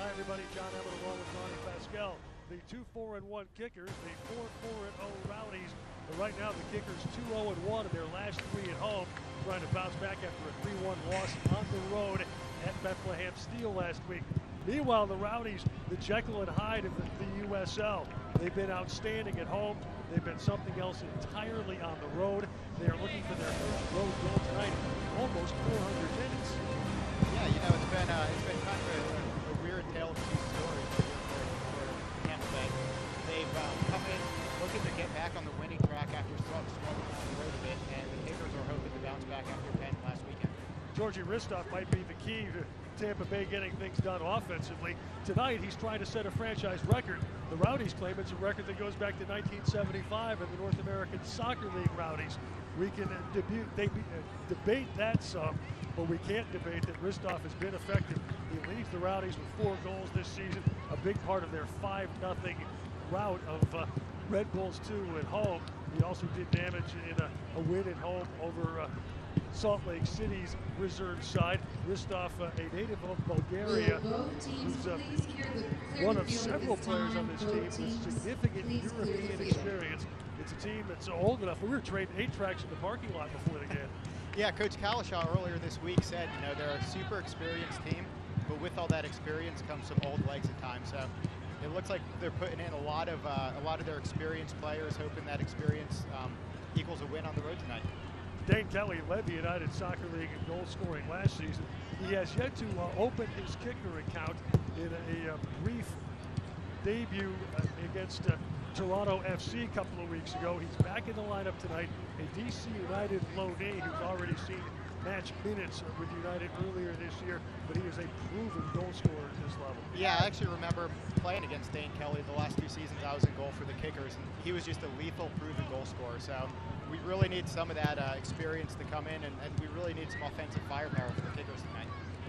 Hi, everybody. John Emmett along with Ronnie Pascal. The 2-4-1 kickers, the 4-4-0 Rowdies. But right now, the kickers 2-0-1 in their last 3 at home, trying to bounce back after a 3-1 loss on the road at Bethlehem Steel last week. Meanwhile, the Rowdies, the Jekyll and Hyde of the USL. They've been outstanding at home. They've been something else entirely on the road. They are looking for their first road goal tonight in almost 400 minutes. Yeah, you know, it's been kind of a weird tale of two stories for Tampa Bay. They've come in looking to get back on the winning track after struggling on the road a bit, and the Kickers are hoping to bounce back after 10 last weekend. Georgie Ristoff might be the key to Tampa Bay getting things done offensively. Tonight, he's trying to set a franchise record. The Rowdies claim it's a record that goes back to 1975 in the North American Soccer League Rowdies. We can debate that some, but we can't debate that Ristoff has been effective. He leads the Rowdies with 4 goals this season, a big part of their 5-0 rout of Red Bulls 2 at home. He also did damage in a win at home over Salt Lake City's reserve side. Ristoff, a native of Bulgaria, who's one of several players on this team with significant European experience. It's a team that's old enough. We were trading 8 tracks in the parking lot before the game. Yeah, Coach Kalashaw earlier this week said, you know, they're a super experienced team, but with all that experience comes some old legs at times. So it looks like they're putting in a lot of their experienced players, hoping that experience equals a win on the road tonight. Dane Kelly led the United Soccer League in goal scoring last season. He has yet to open his kicker account in a brief debut against Toronto FC a couple of weeks ago. He's back in the lineup tonight. A DC United loanee who's already seen match minutes with United earlier this year, but he is a proven goal scorer at this level. Yeah, I actually remember playing against Dane Kelly the last 2 seasons. I was in goal for the Kickers, and he was just a lethal, proven goal scorer. So we really need some of that experience to come in, and we really need some offensive firepower for the Kickers tonight.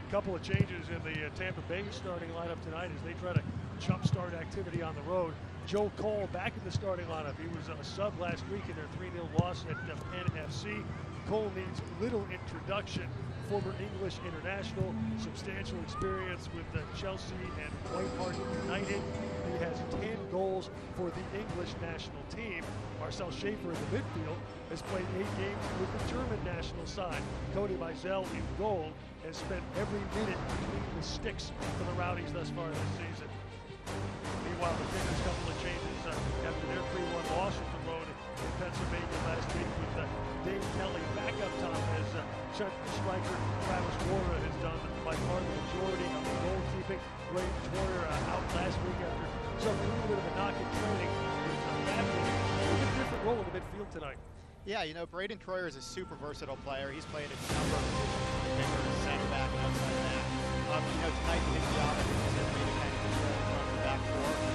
A couple of changes in the Tampa Bay starting lineup tonight as they try to jumpstart activity on the road. Joe Cole back in the starting lineup. He was a sub last week in their 3-0 loss at Penn FC. Cole needs little introduction. Former English international, substantial experience with Chelsea and White Hart United. He has 10 goals for the English national team. Marcel Schaefer in the midfield has played 8 games with the German national side. Cody Mizell in goal has spent every minute between the sticks for the Rowdies thus far this season. Meanwhile, the Kickers, a couple of changes after their 3-1 loss at the road in Pennsylvania last week with Dave Kelly back up top as striker Travis Wara has done by far the majority of the goalkeeping. Ray Troyer out last week after some little bit of a knock in training. He's back in a different role in the midfield tonight. Yeah, you know, Braden Troyer is a super versatile player. He's played a number of positions for the Kickers, center back, outside back. You know, tonight his job is to kind of control the back 4 of the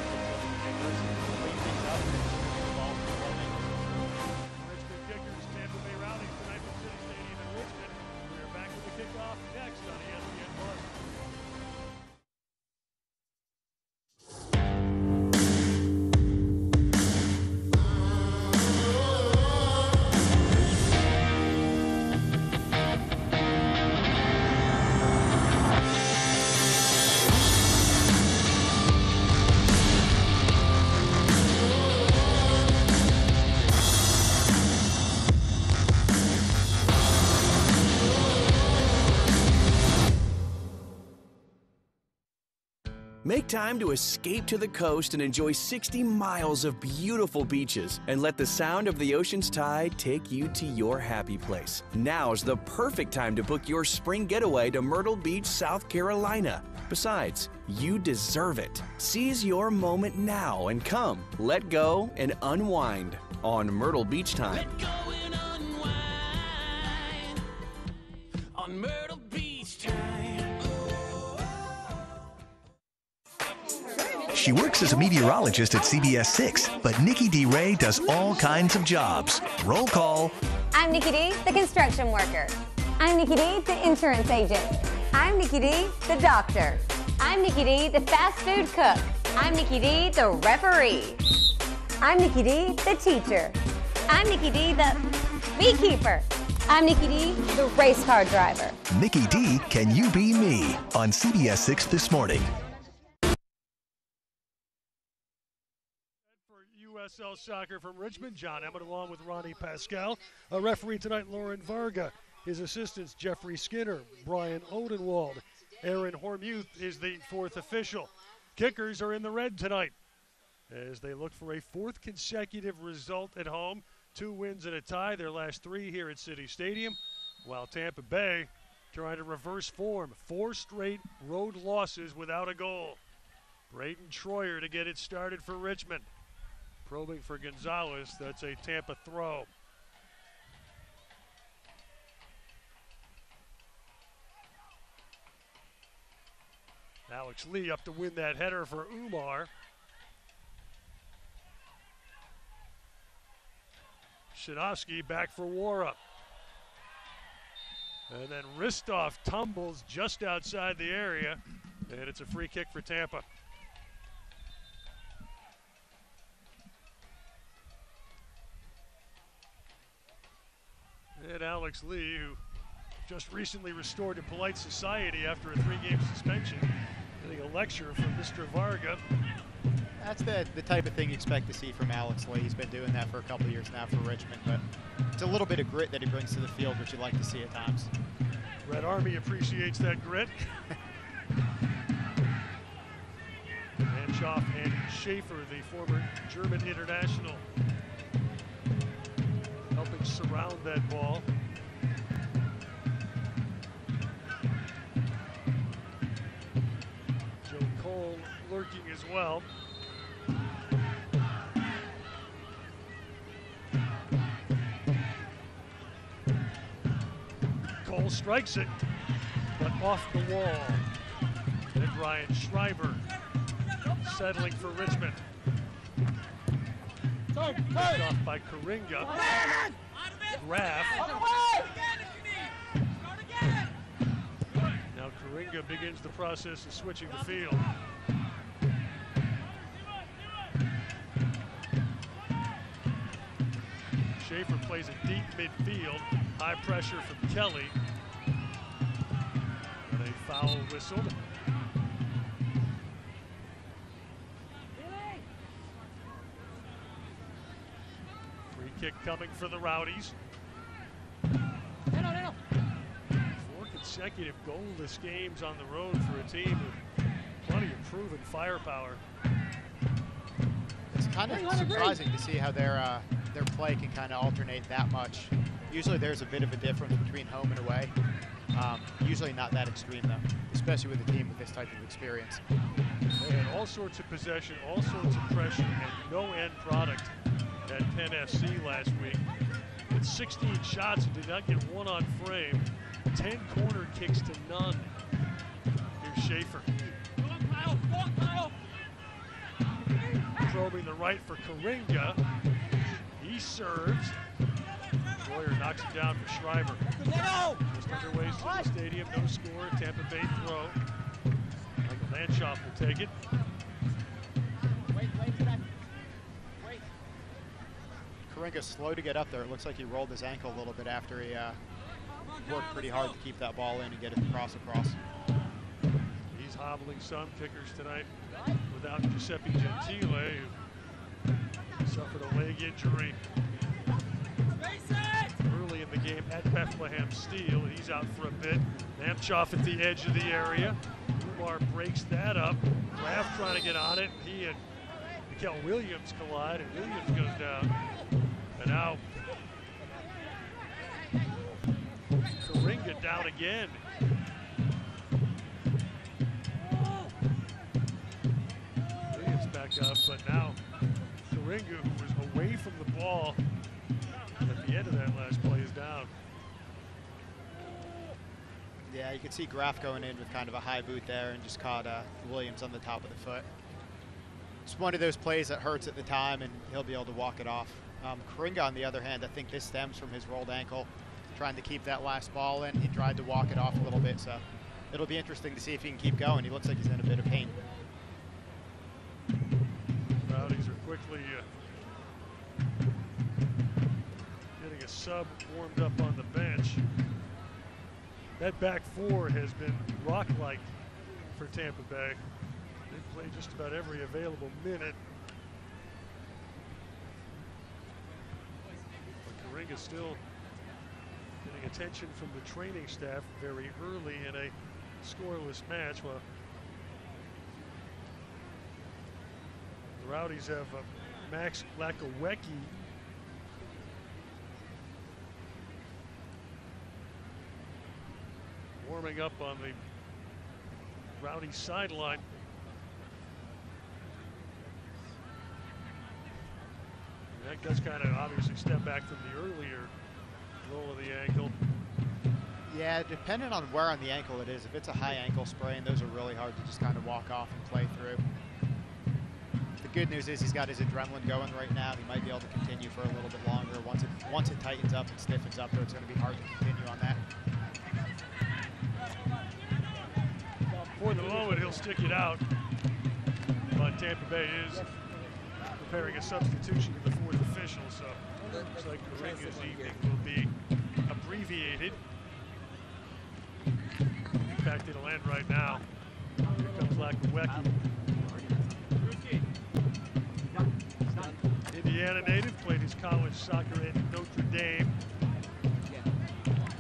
Kickers, clean things up, and the ball flowing. Richmond Kickers, Tampa Bay Rowdies tonight from City Stadium in Richmond. We are back with the kickoff next on ESPN Plus. Make time to escape to the coast and enjoy 60 miles of beautiful beaches and let the sound of the ocean's tide take you to your happy place. Now's the perfect time to book your spring getaway to Myrtle Beach, South Carolina. Besides, you deserve it. Seize your moment now and come, let go, and unwind on Myrtle Beach Time. Let go and unwind on Myrtle Beach Time. She works as a meteorologist at CBS 6, but Nikki D. Ray does all kinds of jobs. Roll call. I'm Nikki D., the construction worker. I'm Nikki D., the insurance agent. I'm Nikki D., the doctor. I'm Nikki D., the fast food cook. I'm Nikki D., the referee. I'm Nikki D., the teacher. I'm Nikki D., the beekeeper. I'm Nikki D., the race car driver. Nikki D., Can You Be Me? On CBS 6 this morning. USL Soccer from Richmond. John Emmett along with Ronnie Pascal. A referee tonight, Lauren Varga. His assistants, Jeffrey Skinner, Brian Odenwald. Aaron Hormuth is the fourth official. Kickers are in the red tonight as they look for a fourth consecutive result at home. 2 wins and a tie, their last 3 here at City Stadium, while Tampa Bay trying to reverse form. 4 straight road losses without a goal. Braden Troyer to get it started for Richmond. Probing for Gonzalez, that's a Tampa throw. Alex Lee up to win that header for Umar. Shadowski back for Wara. And then Ristov tumbles just outside the area, and it's a free kick for Tampa. And Alex Lee, who just recently restored to polite society after a 3-game suspension, getting a lecture from Mr. Varga. That's the type of thing you expect to see from Alex Lee. He's been doing that for a couple of years now for Richmond, but it's a little bit of grit that he brings to the field, which you like to see at times. Red Army appreciates that grit. Manshoff and Schaefer, the former German international, helping surround that ball. Joe Cole lurking as well. Cole strikes it, but off the wall. And Ryan Schreiber settling for Richmond. Picked off by Karinga. Graf. Now Karinga begins the process of switching the field. Schaefer plays it deep midfield. High pressure from Kelly. And a foul whistled. Free kick coming for the Rowdies. 4 consecutive goalless games on the road for a team with plenty of proven firepower. It's kind of surprising to see how their play can kind of alternate that much. Usually there's a bit of a difference between home and away. Usually not that extreme though, especially with a team with this type of experience. They had all sorts of possession, all sorts of pressure, and no end product at Penn FC last week. With 16 shots and did not get 1 on frame. 10 corner kicks to none. Here's Schaefer. Probing the right for Karinga. He serves. Troyer knocks it down for Schreiber. Just underway to the stadium, no score. Tampa Bay throw. Michael Manshoff will take it. Karinga's slow to get up there. It looks like he rolled his ankle a little bit after he worked pretty hard to keep that ball in and get it to cross across. He's hobbling some kickers tonight without Giuseppe Gentile, who suffered a leg injury early in the game at Bethlehem Steel. He's out for a bit. Namchoff at the edge of the area. Umar breaks that up. Graf trying to get on it. He and Mikel Williams collide, and Williams goes down. And now Karinga down again. Williams back up, but now Karinga, who was away from the ball at the end of that last play, is down. Yeah, you can see Graf going in with kind of a high boot there and just caught Williams on the top of the foot. It's one of those plays that hurts at the time, and he'll be able to walk it off. Karinga, on the other hand, I think this stems from his rolled ankle, trying to keep that last ball in. He tried to walk it off a little bit, so it'll be interesting to see if he can keep going. He looks like he's in a bit of pain. Rowdies are quickly getting a sub warmed up on the bench. That back four has been rock-like for Tampa Bay. They play just about every available minute. is still getting attention from the training staff very early in a scoreless match. Well, the Rowdies have Max Lakowecki warming up on the Rowdy sideline. And that does kind of obviously step back from the earlier roll of the ankle. Yeah, depending on where on the ankle it is. If it's a high ankle sprain, those are really hard to just kind of walk off and play through. The good news is he's got his adrenaline going right now. He might be able to continue for a little bit longer. Once it tightens up and stiffens up, though, it's going to be hard to continue on that. For the moment, he'll stick it out. But Tampa Bay is preparing a substitution to the fourth official, so looks like the ring this evening will be abbreviated. In fact, it'll end right now. Here comes Lakowecki. Indiana native, played his college soccer at Notre Dame.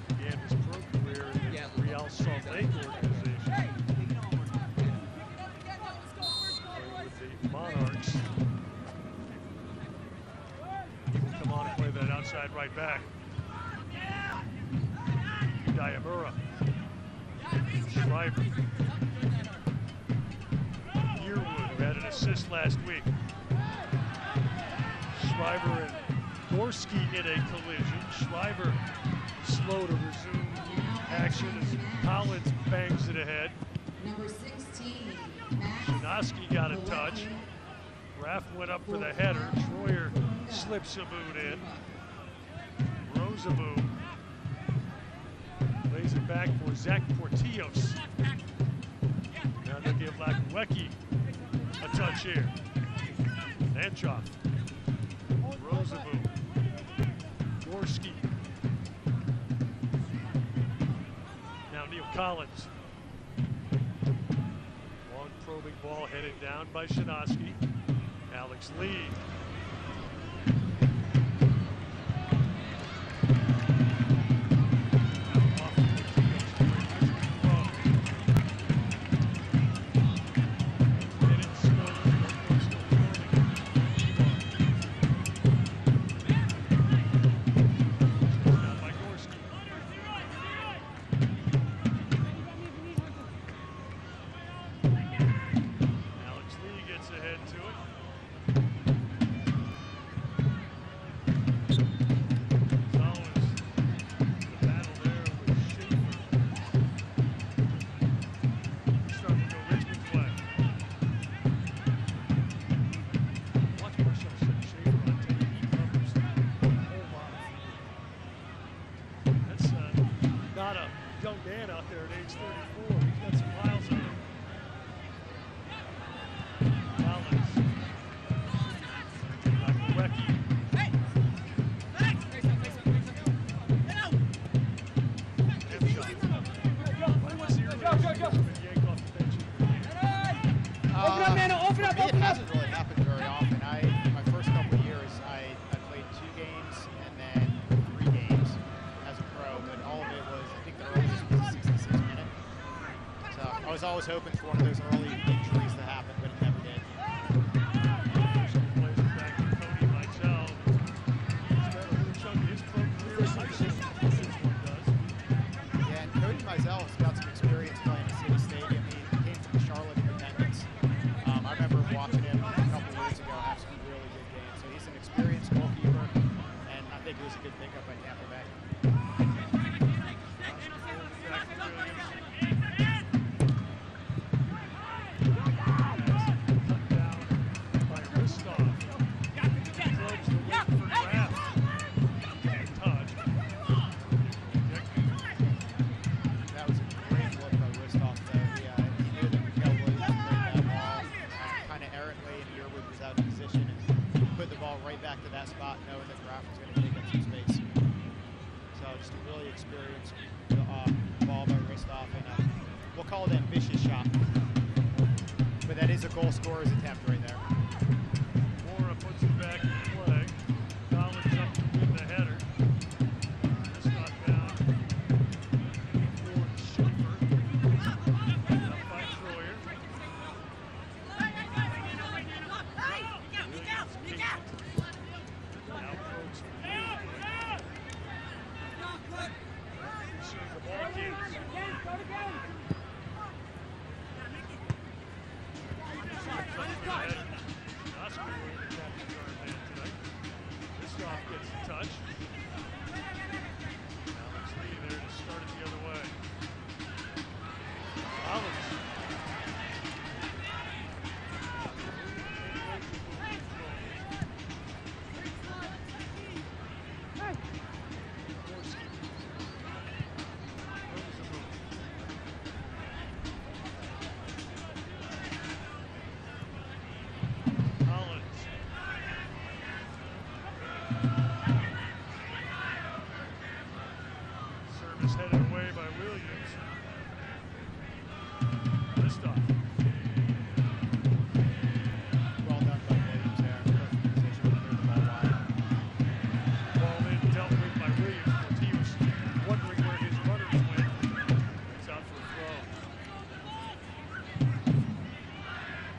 Began his pro career in the Real Salt Lake organization. With the Monarchs. He will come on and play that outside right back. Diamura. Schreiber. Yearwood, who had an assist last week. Schreiber and Gorski in a collision. Schreiber slow to resume action as Collins bangs it ahead. Number 16, Shanoski got a touch. Raff went up for the header. Troyer slips a boot in. Rosaboom lays it back for Zach Portillos. Now they'll give Lakowecki a touch here. Nanchoff. Rosaboom. Gorski. Now Neil Collins. Long probing ball headed down by Shanoski. Alex Lee. I was hoping for one of those early injuries to happen, but it never did. Plays it back to Cody Mizell. He's got a little chunk of his pro career in high school. This one does. Yeah, and Cody Mizell has got some experience playing at City Stadium. He came from the Charlotte Independents. I remember watching him a couple years ago have some really good games. So he's an experienced goalkeeper, and I think it was a good pickup by Tampa Bay. Goal scorer's attempt right there. Mora puts it back in play. Collins up to win the header.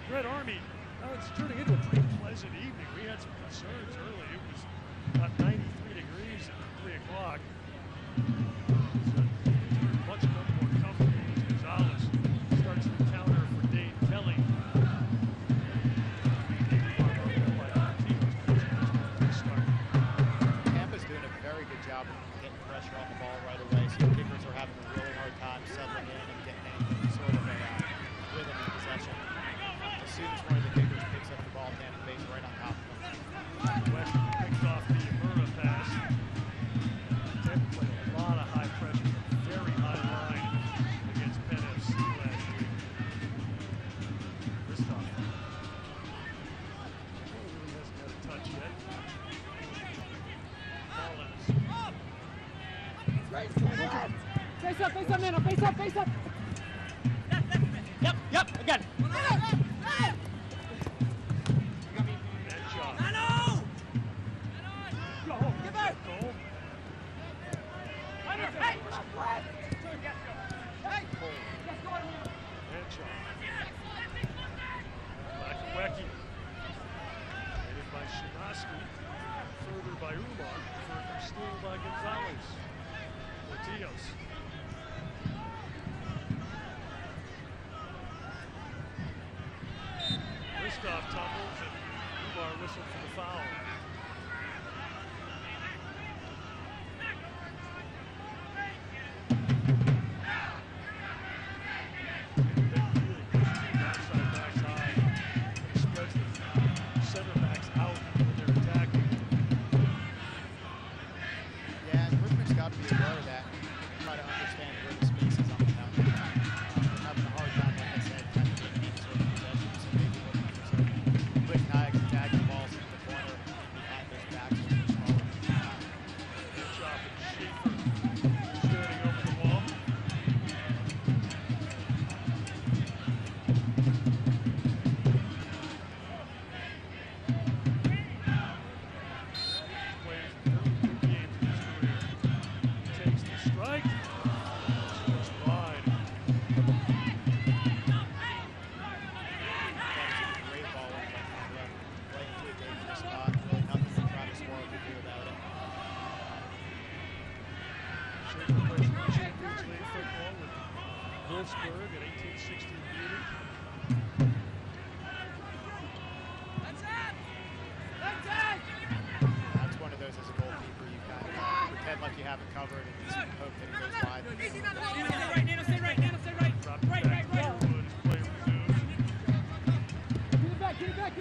Red Army, it's turning into a pretty pleasant evening. We had some concerns early. It was about 93 degrees at 3 o'clock. Much more comfortable as Gonzalez starts the counter for Dane Kelly. Tampa's doing a very good job of getting pressure on the ball right away, so the kickers are having a really hard time settling in and getting any sort of a rhythm in possession. As soon as one of the kickers picks up the ball, Tampa Bay's right on top of them. West picks off the Murrah pass. Tampa played a lot of high pressure, very high line against Penn FC last week. This time, really hasn't had a touch yet. Collins. Face up, Nano, face up, face up. Yep, again. That shot. Give her. Goal. That shot. Makawecki. Headed by Shinoski. Further by Umar. Further still by Gonzalez. Portillos. Kristoff tumbles and Umar whistled for the foul. Outside backs high. Spreads the center backs out when they're attacking. Yeah, and Richmond's got to be aware of that. Try to understand where the space is on the counter. They're having a hard time, like I said, trying to get any sort of possession. So maybe looking for some quick diagonal balls into the corner behind those backs. Good job at Schaefer. Standing over the wall. Plays very good games in his career. Takes the strike. Just wide. Great ball in from left. Right into a dangerous spot. Really nothing to try to score to do about it. Schaefer plays Champions League football with Wolfsburg at 1860 Munich. That's one of those as a goalkeeper you kind of pretend like you have it covered and just hope that it goes wide. Drop it back to Sherwood as play resumes. Get it back. Just about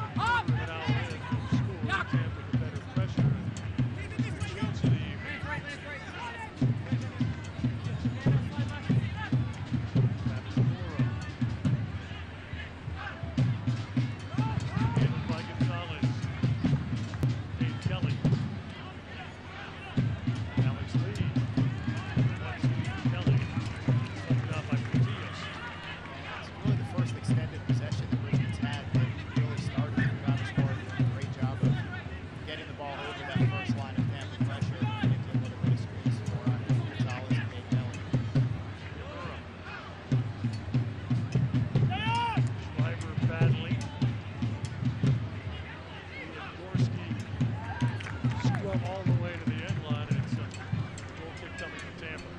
a quarter of an hour in, score. Tampa with better pressure. Chance of the evening. Tapascora. Handled by Gonzalez. Dave Kelly. Alex Lee. Kelly. Slipped out by Portillos. It's really the first extended possession that Richmond's had. They really started to try to score. Doing a great job of getting the ball over that first line of Tampa pressure and into a little bit of space for Gonzalez and Dave Kelly. Schreiber battling. Gorski scrub all the way to the end line, and it's a goal kick coming from Tampa.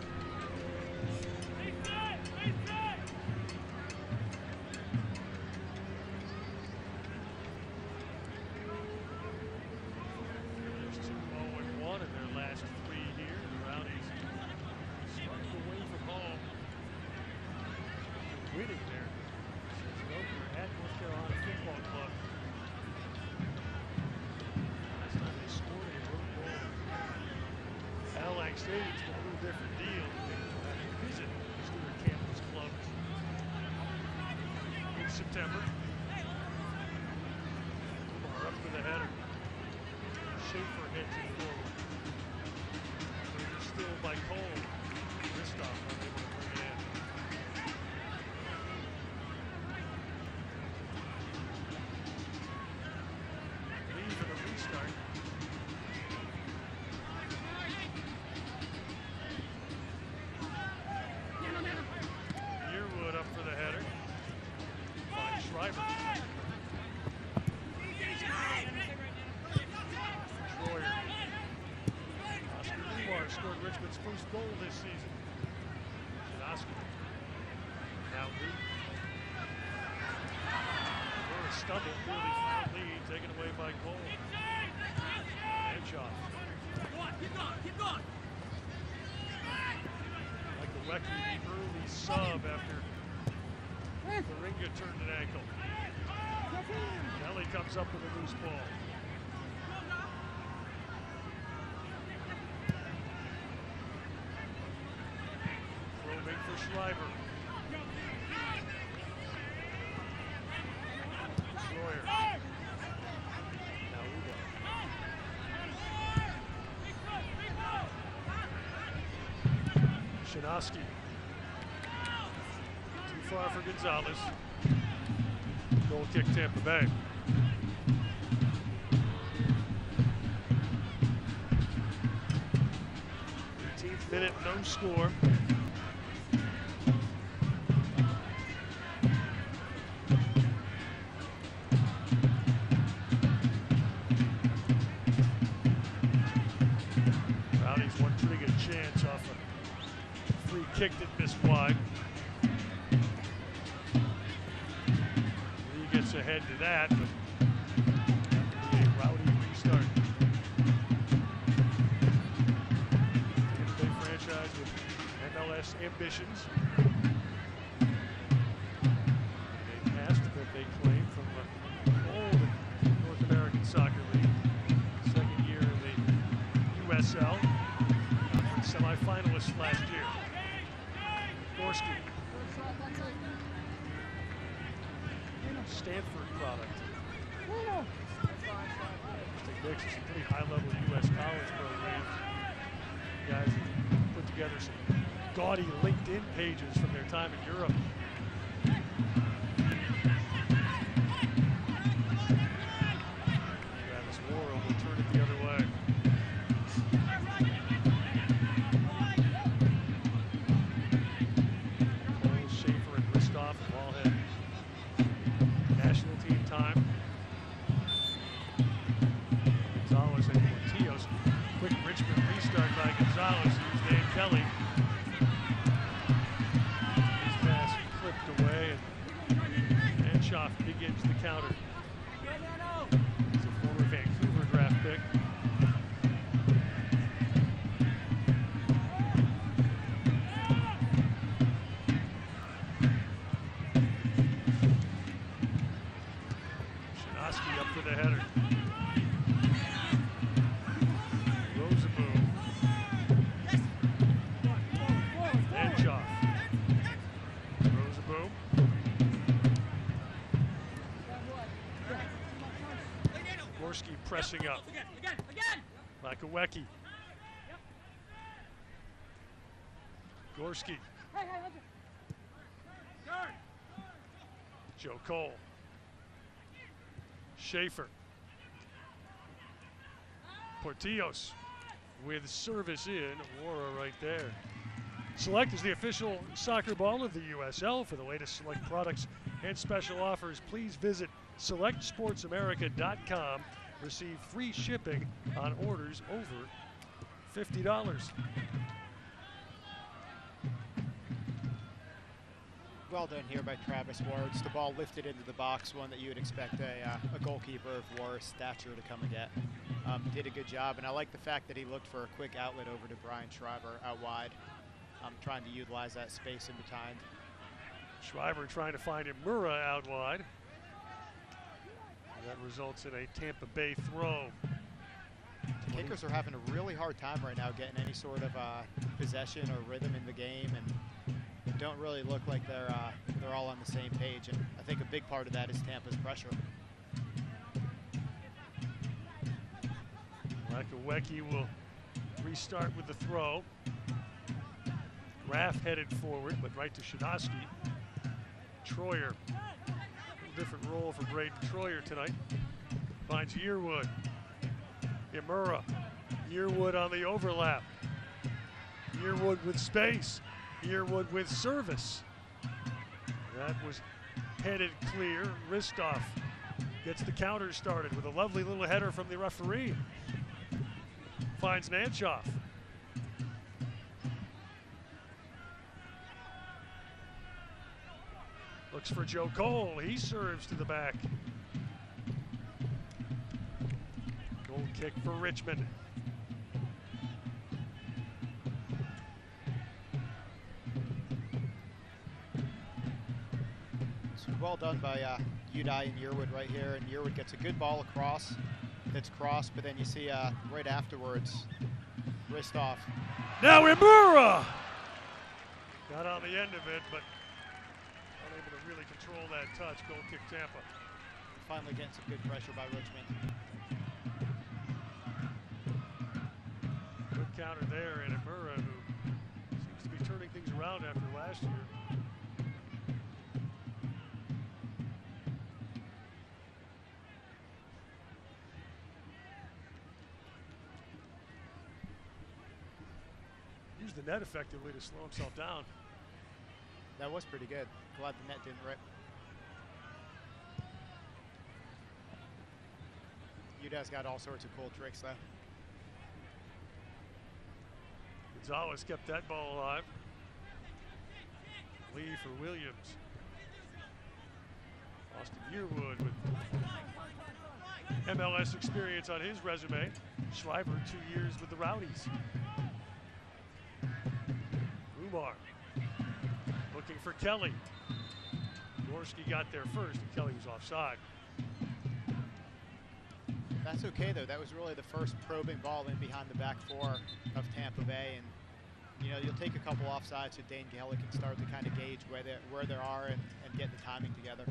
There's 2-0-1 in their last 3 here. The Rowdies starting away from home. Winning there. Season opener at North Carolina Football Club. Last time they scored a road goal at Lang Stadium's been a little different deal. They had to visit Stuart Campbell's clubs in September. Umar up for the header. Schaefer heads it forward. Still by Cole. Kristoff unable to bring it in. Lee for the restart. Yearwood up for the header. Finds Schreiber. Troyer. Oscar Kumar scored Richmond's first goal this season. Shinoski. Now Lee. For a stumble, clearly found lead, taken away by Cole. Anshaw. Keep going. Michael Wecky, the early sub after Faringa turned an ankle. Kelly comes up with a loose ball. Probing for Schreiber. Troyer. Now Uba. Shinoski. Too far for Gonzalez. Goal kick Tampa Bay. 18th minute, no score. Rowdies one pretty good chance off a free kick that missed wide. Lee gets ahead to that, but a Rowdy restart. Tampa Bay franchise with MLS ambitions. They passed that they claim from the old North American Soccer League. Second year in the USL. Semi-finalists last year. Gorski. Stanford product. They mix some pretty high-level U.S. college programs. Guys have put together some gaudy LinkedIn pages from their time in Europe. Travis Worrell will turn it the other way. National team time. Gonzalez and Portillo's. Quick Richmond restart by Gonzalez. Here's Dave Kelly. His pass clipped away, and Anshoff begins the counter. He's a former Vancouver draft pick. Up for the header. Roseboom. Anshoff. Roseboom. Gorski pressing up. Lakawecki. Gorski. Joe Cole. Schaefer. Portillos with service in. Aurora right there. Select is the official soccer ball of the USL. For the latest Select products and special offers, please visit selectsportsamerica.com. Receive free shipping on orders over $50. Well done here by Travis Wards. The ball lifted into the box, one that you would expect a goalkeeper of War's stature to come and get. Did a good job, and I like the fact that he looked for a quick outlet over to Brian Schreiber out wide, trying to utilize that space in behind. Schreiber trying to find Imura out wide. And that results in a Tampa Bay throw. Kickers are having a really hard time right now getting any sort of possession or rhythm in the game, and don't really look like they're all on the same page, and I think a big part of that is Tampa's pressure. Lakawecki will restart with the throw. Raff headed forward, but right to Shinoski. Troyer, a little different role for Braden Troyer tonight. Finds Yearwood. Imura. Yearwood on the overlap. Yearwood with space. Yearwood with service. That was headed clear. Ristoff gets the counter started with a lovely little header from the referee. Finds Nanchoff. Looks for Joe Cole. He serves to the back. Goal kick for Richmond. So well done by Udai and Yearwood right here. And Yearwood gets a good ball across. It's crossed, but then you see right afterwards, Ristoff. Now Imura! Got on the end of it, but unable to really control that touch. Goal kick Tampa. Finally getting some good pressure by Richmond. Good counter there, and Imura, who seems to be turning things around after last year. Used the net effectively to slow himself down. That was pretty good. Glad the net didn't rip. Udai's got all sorts of cool tricks though. Gonzalez kept that ball alive. Lee for Williams. Austin Yearwood with MLS experience on his resume. Schreiber, 2 years with the Rowdies. Umar looking for Kelly. Gorski got there first, and Kelly was offside. That's okay though. That was really the first probing ball in behind the back four of Tampa Bay, and you know you'll take a couple offsides so Dane Kelly can start to kind of gauge where they are and get the timing together.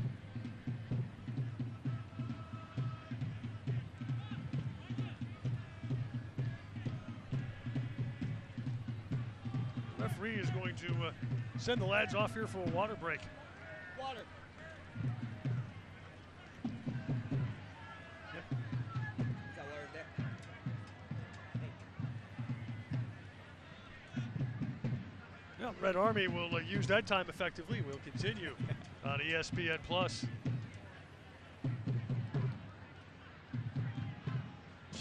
The referee is going to send the lads off here for a water break. Water. Well, Red Army will use that time effectively. We'll continue on ESPN Plus.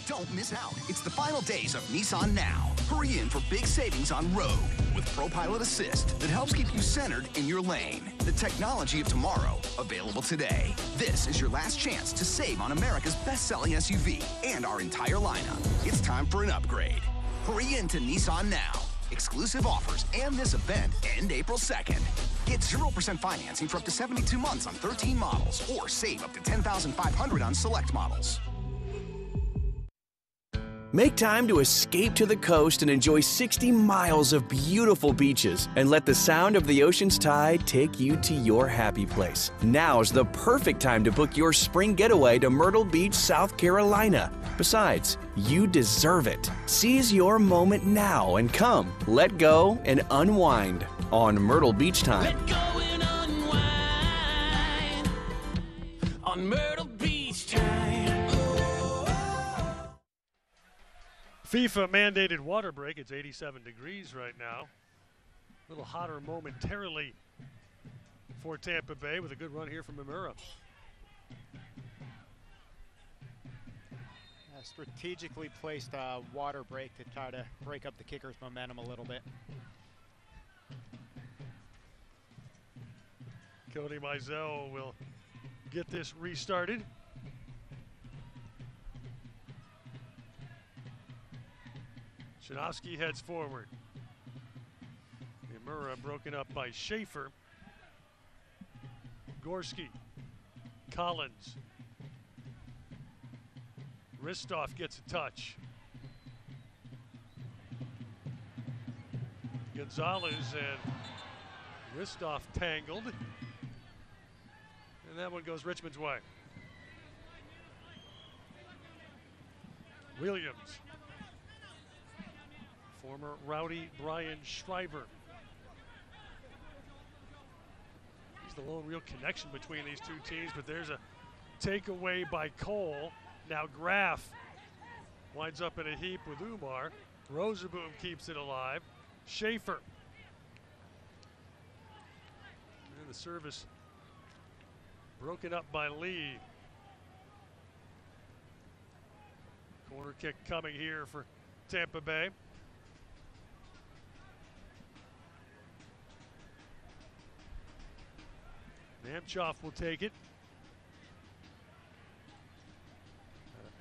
Don't miss out. It's the final days of Nissan Now. Hurry in for big savings on road with ProPilot Assist that helps keep you centered in your lane. The technology of tomorrow, available today. This is your last chance to save on America's best-selling SUV and our entire lineup. It's time for an upgrade. Hurry in to Nissan Now. Exclusive offers and this event end April 2nd. Get 0% financing for up to 72 months on 13 models or save up to $10,500 on select models. Make time to escape to the coast and enjoy 60 miles of beautiful beaches and let the sound of the ocean's tide take you to your happy place. Now's the perfect time to book your spring getaway to Myrtle Beach, South Carolina. Besides, you deserve it. Seize your moment now and come, let go, and unwind on Myrtle Beach Time. Let go and unwind on Myrtle Beach Time. FIFA mandated water break. It's 87 degrees right now. A little hotter momentarily for Tampa Bay with a good run here from Imura. A strategically placed water break to try to break up the kicker's momentum a little bit. Cody Mizell will get this restarted. Janowski heads forward. Imura broken up by Schaefer. Gorski. Collins. Ristoff gets a touch. Gonzalez and Ristoff tangled. And that one goes Richmond's way. Williams. Former Rowdy Brian Schreiber. He's the lone real connection between these two teams, but there's a takeaway by Cole. Now Graff winds up in a heap with Umar. Rosaboom keeps it alive. Schaefer. And the service Broken up by Lee. Corner kick coming here for Tampa Bay. Namchoff will take it.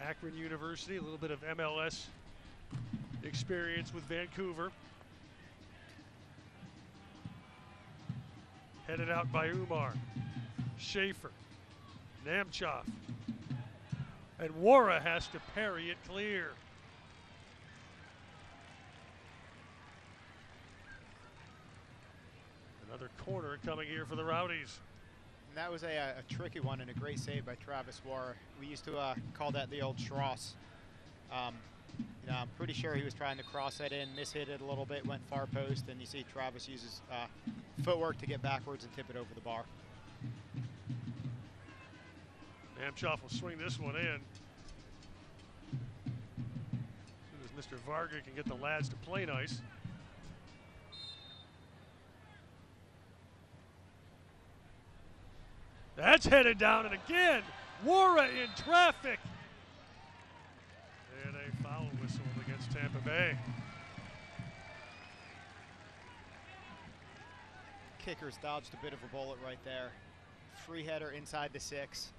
Akron University, a little bit of MLS experience with Vancouver. Headed out by Umar. Schaefer. Namchoff. And Wara has to parry it clear. Another corner coming here for the Rowdies. And that was a tricky one and a great save by Travis Wara. We used to call that the old Schross. You know, I'm pretty sure he was trying to cross that in, mishit it a little bit, went far post, and you see Travis uses footwork to get backwards and tip it over the bar. Namchoff will swing this one in. As soon as Mr. Varga can get the lads to play nice. That's headed down, and again, Wara in traffic. And a foul whistle against Tampa Bay. Kickers dodged a bit of a bullet right there. Free header inside the 6.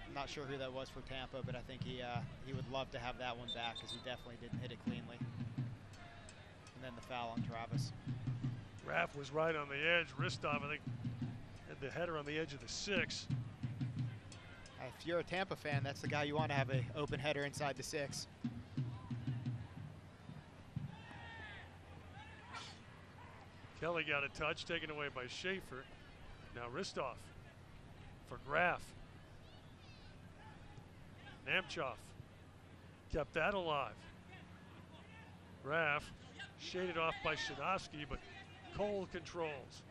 I'm not sure who that was for Tampa, but I think he would love to have that one back because he definitely didn't hit it cleanly. And then the foul on Travis. Raff was right on the edge. Ristov, I think, had the header on the edge of the 6. If you're a Tampa fan, that's the guy you want to have an open header inside the 6. Kelly got a touch, taken away by Schaefer. Now Ristov for Graff. Namchoff kept that alive. Graff shaded off by Shinosky, but Cole controls.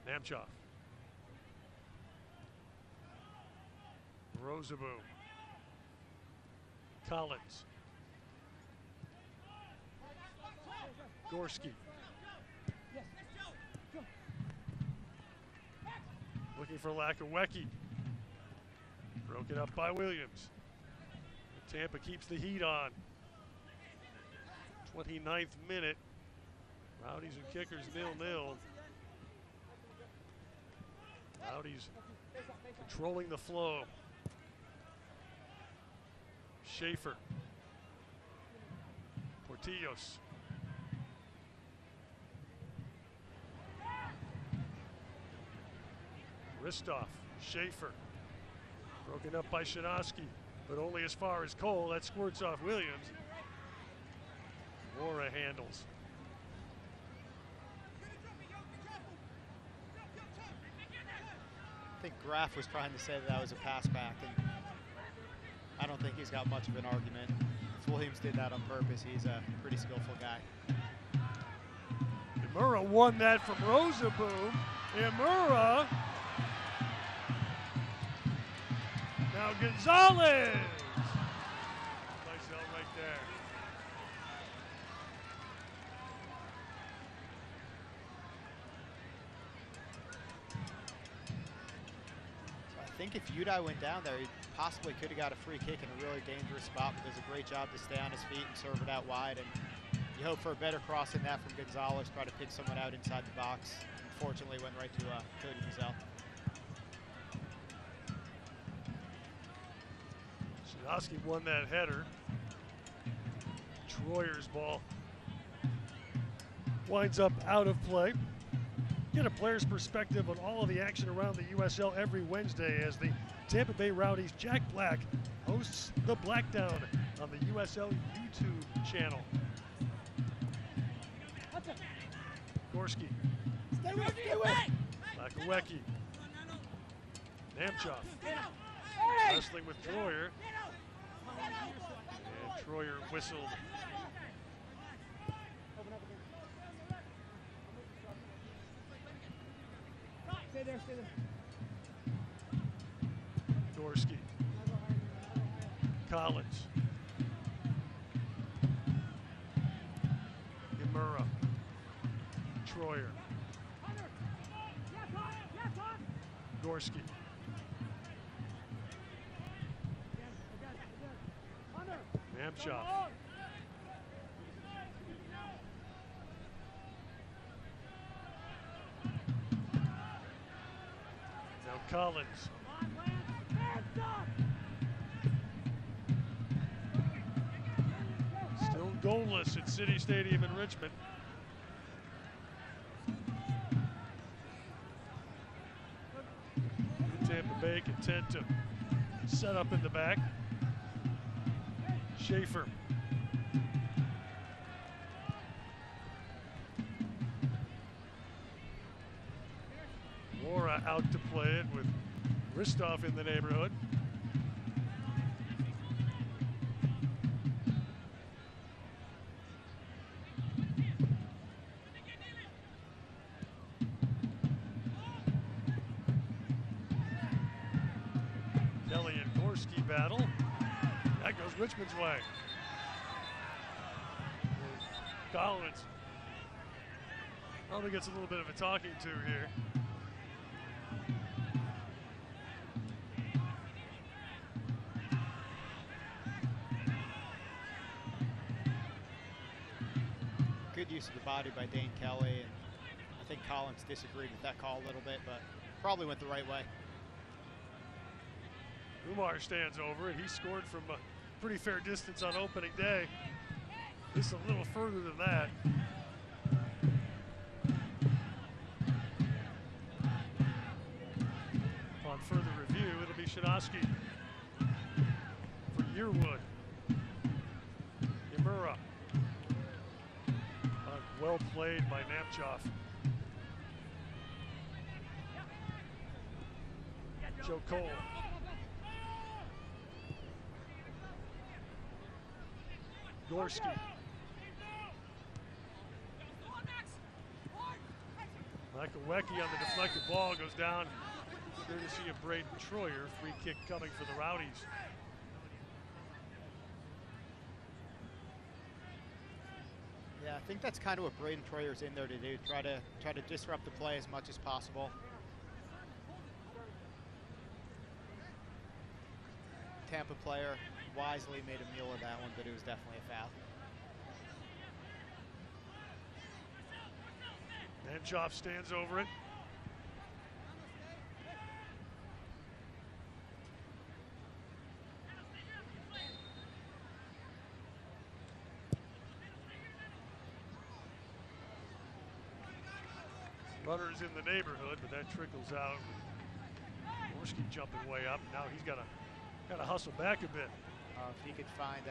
Namchoff. Rosaboom. Collins. Gorski. Looking for Lakawecki. Broken up by Williams. Tampa keeps the heat on. 29th minute. Rowdies and Kickers 0-0. Rowdies controlling the flow. Schaefer. Portillos. Ristov. Schaefer. Broken up by Shinosky, but only as far as Cole. That squirts off Williams. Wara handles. I think Graff was trying to say that was a pass back, and I don't think he's got much of an argument. If Williams did that on purpose, he's a pretty skillful guy. Imura won that from Rosaboom. Imura. Now Gonzalez. Nice out right there. So I think if Udai went down there, he possibly could have got a free kick in a really dangerous spot, but does a great job to stay on his feet and serve it out wide. And you hope for a better cross than that from Gonzalez, try to pick someone out inside the box. Unfortunately, went right to Cody Mazel. Shinosky won that header. Troyer's ball winds up out of play. Get a player's perspective on all of the action around the USL every Wednesday as the Tampa Bay Rowdies' Jack Black hosts the Blackdown on the USL YouTube channel. Gorski. Stay with. Lakawecki. Namchoff. Wrestling with Troyer. And Troyer whistled. Stay there. Gorski. Collins. Imura. Troyer. Gorski. Namchoff. Now Collins. Still goalless at City Stadium in Richmond. Tampa Bay content to set up in the back. Schaefer. Laura out to play it with Ristov in the neighborhood. Kelly and Gorski battle. That goes Richmond's way. Collins probably gets a little bit of a talking to here. Good use of the body by Dane Kelly, and I think Collins disagreed with that call a little bit, but probably went the right way. Umar stands over it. He scored from a pretty fair distance on opening day. This a little further than that. Upon further review, it'll be Shinosky for Yearwood. Imura. Well played by Namchoff. Joe Cole. Gorski. Lakawecki on the deflected ball goes down. Courtesy of Braden Troyer. Free kick coming for the Rowdies. Yeah, I think that's kind of what Braden Troyer's in there to do. Try to disrupt the play as much as possible. Tampa player wisely made a meal of that one, but it was definitely a foul. Namchoff stands over it. Runners in the neighborhood, but that trickles out. Gorski jumping way up. Now he's got to hustle back a bit. If he could find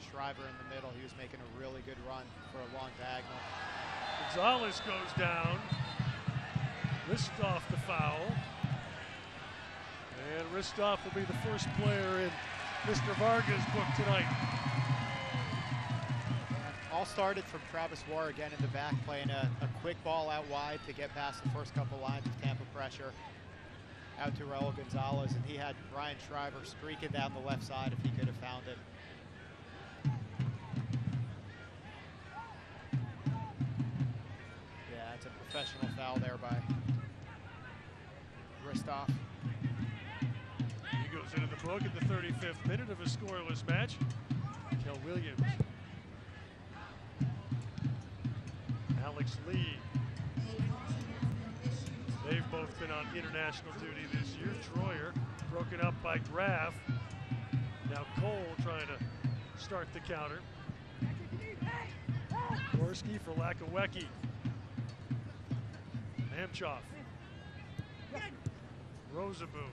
Shriver in the middle, he was making a really good run for a long diagonal. Gonzalez goes down. Ristov the foul. And Ristov will be the first player in Mr. Varga's book tonight. All started from Travis Warr again in the back, playing a quick ball out wide to get past the first couple lines of Tampa pressure. Out to Raul Gonzalez, and he had Ryan Shriver streaking down the left side if he could have found it. Yeah, it's a professional foul there by Ristov. He goes into the book in the 35th minute of a scoreless match. Kel Williams. Alex Lee. They've both been on international duty this year. Troyer broken up by Graf. Now Cole trying to start the counter. Gorski for Lakawecki. Namchoff. Rosabu.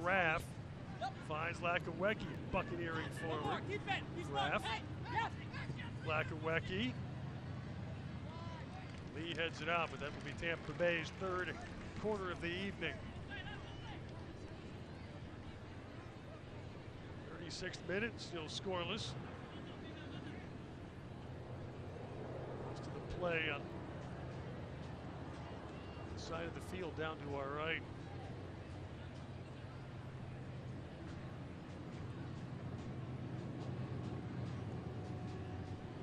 Graf finds Lakawecki buccaneering forward. Graf. Lakawecki. Lee heads it out, but that will be Tampa Bay's third quarter of the evening. 36th minute, still scoreless. Most of the play on the side of the field down to our right.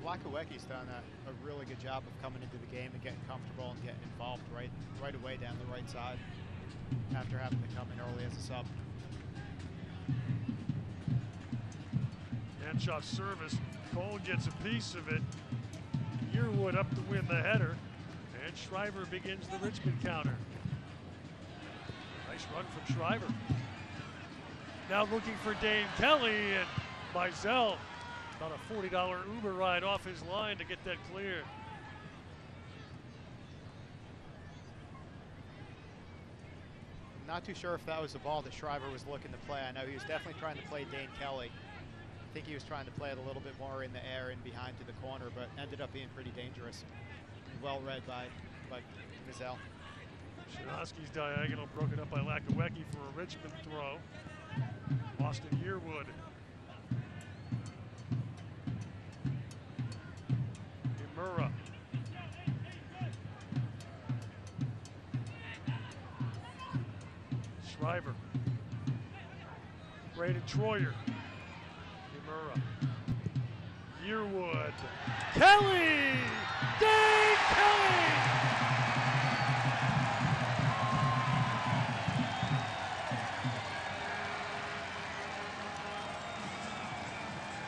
Lakawecki's done a really good job of coming into the game and getting comfortable and getting involved right away down the right side. after having to come in early as a sub. Anshoff's service. Cole gets a piece of it. Yearwood up to win the header. And Shriver begins the Richmond counter. Nice run from Shriver. Now looking for Dane Kelly, and Mizell, about a $40 Uber ride off his line to get that clear. Not too sure if that was the ball that Shriver was looking to play. I know he was definitely trying to play Dane Kelly. I think he was trying to play it a little bit more in the air and behind to the corner, but ended up being pretty dangerous. Well read by Mizell. Shanoski's diagonal broken up by Lakawecki for a Richmond throw. Austin Yearwood. Imura. Shriver. Braden Troyer. Imura. Yearwood. Kelly! Dane Kelly!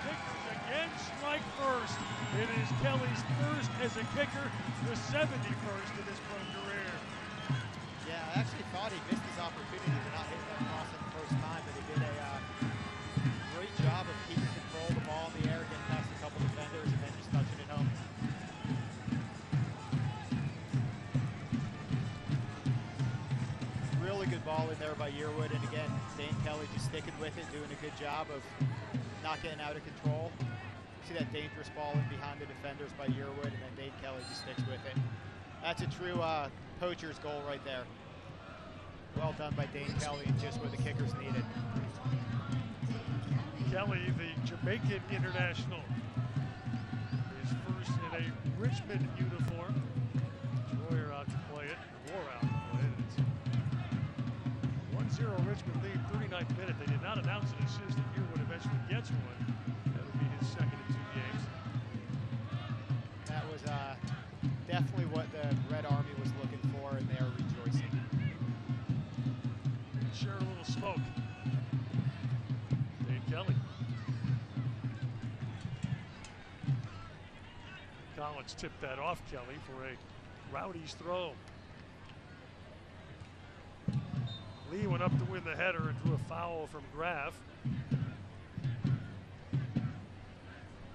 Kickers again strike first. It is Kelly's first as a kicker, the 71st in his pro career. Yeah, I actually thought he missed his opportunity to not hit that cross at the first time, but he did a great job of keeping control of the ball in the air, getting past a couple defenders, and then just touching it home. Really good ball in there by Yearwood, and again, Dane Kelly just sticking with it, doing a good job of not getting out of control. See that dangerous ball in behind the defenders by Yearwood, and then Dane Kelly just sticks with it. That's a true poacher's goal right there. Well done by Dane Kelly, just where the kickers needed. Kelly, the Jamaican international, is first in a Richmond uniform. Troyer out to play it, War out to play it. It's 1-0 Richmond lead, 39th minute. They did not announce an assist that Yearwood eventually gets one. That would be his second in 2 games. That was definitely what the Red Army was looking for, and they are rejoicing. Share a little smoke. Dane Kelly. Collins tipped that off Kelly for a Rowdies throw. Lee went up to win the header and drew a foul from Graf.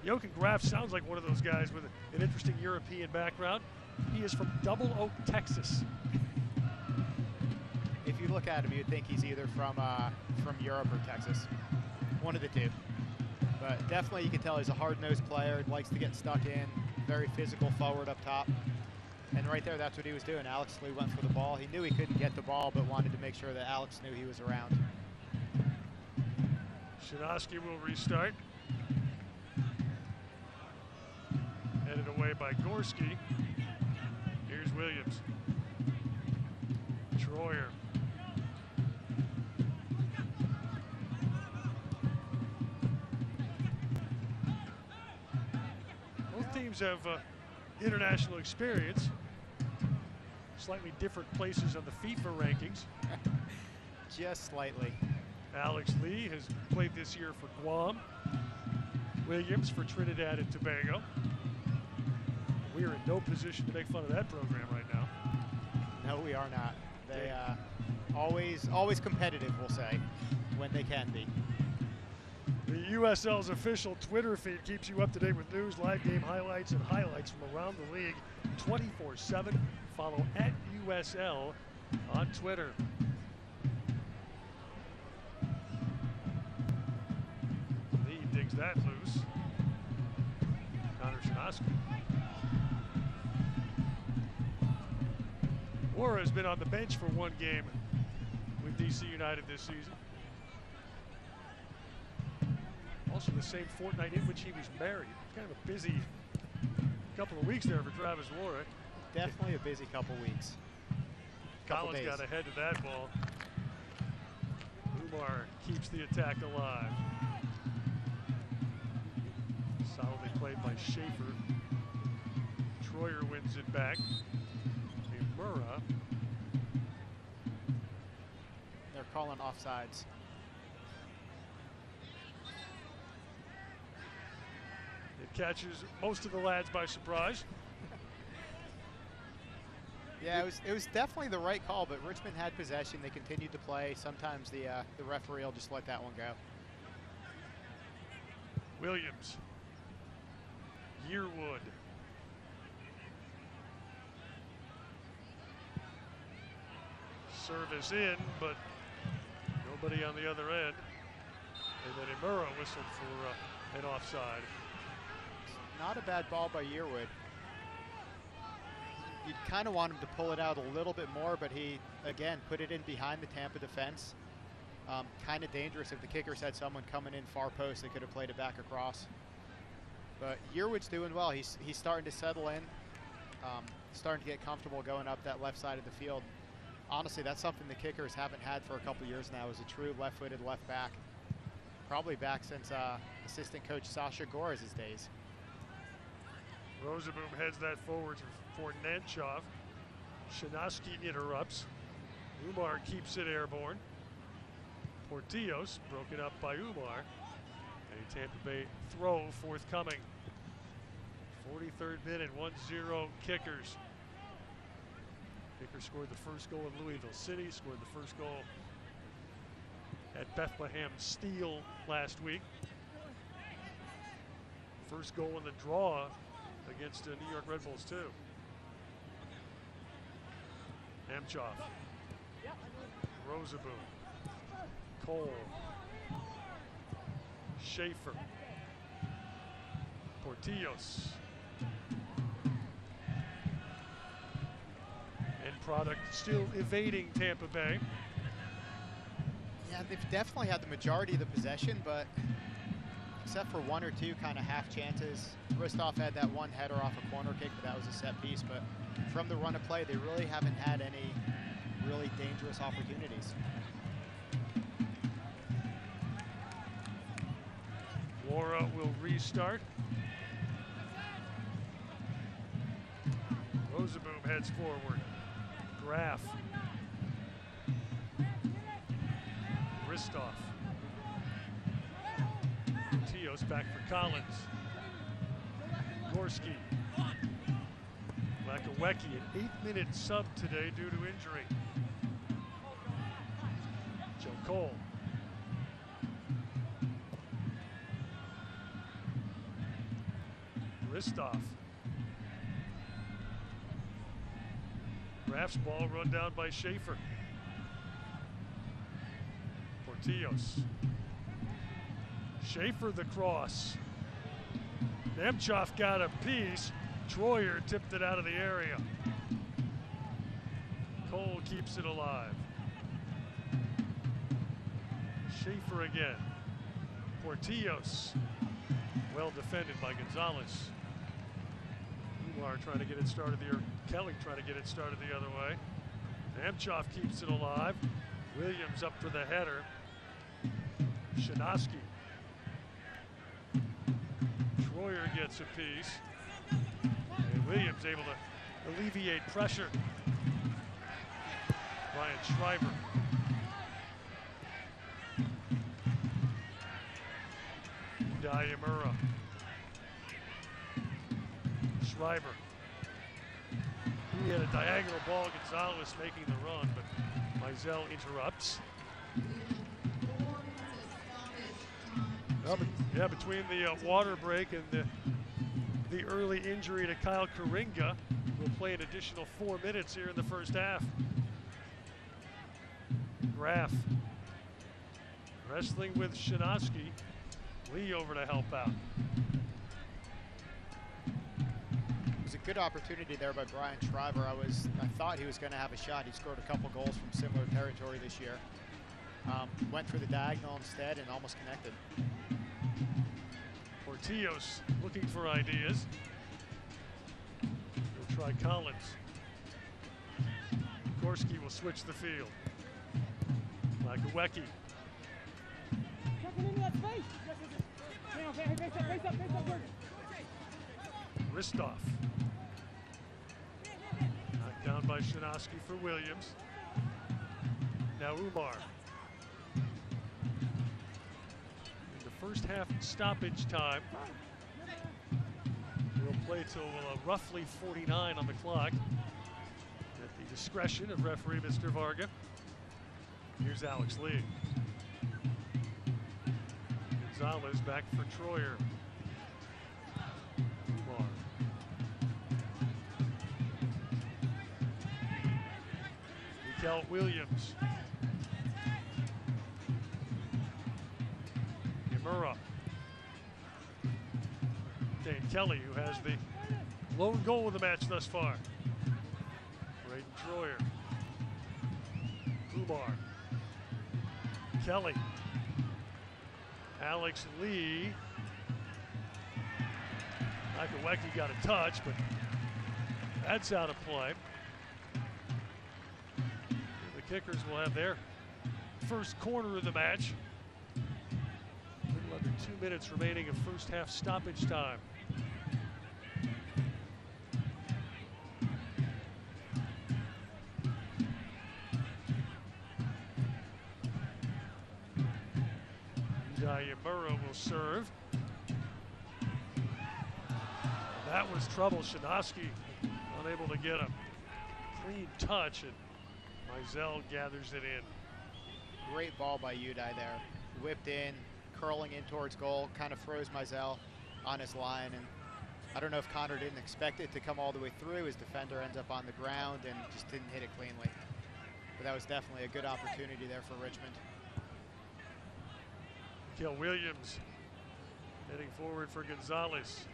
Jochen Graf sounds like one of those guys with an interesting European background. He is from Double Oak, Texas. If you look at him, you'd think he's either from Europe or Texas. One of the two. But definitely you can tell he's a hard-nosed player, likes to get stuck in, very physical forward up top. And right there, that's what he was doing. Alex Lee went for the ball. He knew he couldn't get the ball, but wanted to make sure that Alex knew he was around. Shanoski will restart. Headed away by Gorski. Here's Williams. Troyer. Both teams have international experience. Slightly different places on the FIFA rankings. Just slightly. Alex Lee has played this year for Guam. Williams for Trinidad and Tobago. We are in no position to make fun of that program right now. No, we are not. They always competitive, we'll say, when they can be. The USL's official Twitter feed keeps you up to date with news, live game highlights, and highlights from around the league 24/7. Follow @USL on Twitter. Lee digs that loose. Connor Shanoski. Wara has been on the bench for one game with DC United this season. Also the same fortnight in which he was married. Kind of a busy couple of weeks there for Travis Warwick. Definitely a busy couple weeks. Collins got ahead of that ball. Umar keeps the attack alive. Solidly played by Schaefer. Troyer wins it back. Murrah. calling offsides. It catches most of the lads by surprise. Yeah, it was definitely the right call, but Richmond had possession. They continued to play. Sometimes the referee will just let that one go. Williams. Yearwood. Service in, but nobody on the other end. And then Imura whistled for an offside. Not a bad ball by Yearwood. You'd kind of want him to pull it out a little bit more, but he, again, put it in behind the Tampa defense. Kind of dangerous if the kickers had someone coming in far post, they could have played it back across. But Yearwood's doing well. He's starting to settle in, starting to get comfortable going up that left side of the field. Honestly, that's something the kickers haven't had for a couple years now, is a true left-footed left back. Probably back since assistant coach Sasha Gore's days. Rosenboom heads that forward for Nanchov. Shinaski interrupts. Umar keeps it airborne. Portillos broken up by Umar. A Tampa Bay throw forthcoming. 43rd minute, 1-0 Kickers. Kickers scored the first goal in Louisville City, scored the first goal at Bethlehem Steel last week. First goal in the draw against the New York Red Bulls too. Nemchov. Rosaboom. Cole. Schaefer. Portillos. End product still evading Tampa Bay. Yeah, they've definitely had the majority of the possession, but except for one or two kind of half chances. Ristov had that one header off a corner kick, but that was a set piece. But from the run of play, they really haven't had any really dangerous opportunities. Wara will restart. Rosaboom heads forward. Graf. Ristov. Tios back for Collins. Gorski. Lakawecki, an 8-minute sub today due to injury. Joe Cole. Ristov. Graf's ball run down by Schaefer. Portillos. Schaefer the cross. Nemchov got a piece. Troyer tipped it out of the area. Cole keeps it alive. Schaefer again. Portillos. Well defended by Gonzalez. Umar trying to get it started the Kelly trying to get it started the other way. Nemchov keeps it alive. Williams up for the header. Shinaski. Troyer gets a piece. And Williams able to alleviate pressure. Ryan Schreiber. Diamura. Schreiber. He had a diagonal ball. Gonzalez making the run, but Mizell interrupts. Yeah, between the water break and the early injury to Kyle Karinga, we'll play an additional 4 minutes here in the first half. Graf wrestling with Shinaski. Lee over to help out. It was a good opportunity there by Brian Shriver. I thought he was going to have a shot. He scored a couple goals from similar territory this year. Went for the diagonal instead and almost connected. Portillos looking for ideas. He'll try Collins. Gorski will switch the field. Lakawecki. Ristov. Knocked down by Shinaski for Williams. Now Umar. first half stoppage time. We'll play till roughly 49 on the clock at the discretion of referee Mr. Varga. Here's Alex Lee. Gonzalez back for Troyer. Mikel Williams. Yamura. Dane Kelly, who has the lone goal of the match thus far. Braden Troyer. Umar. Kelly. Alex Lee. Nakawecki got a touch, but that's out of play. The Kickers will have their first corner of the match. A little under 2 minutes remaining of first half stoppage time. Yamura will serve. That was trouble. Shinosky unable to get a clean touch, and Mizell gathers it in. Great ball by Udai there. Whipped in, curling in towards goal, kind of froze Mizell on his line, and I don't know if Connor didn't expect it to come all the way through. His defender ends up on the ground and just didn't hit it cleanly. But that was definitely a good opportunity there for Richmond. Mikel Williams heading forward for Gonzalez.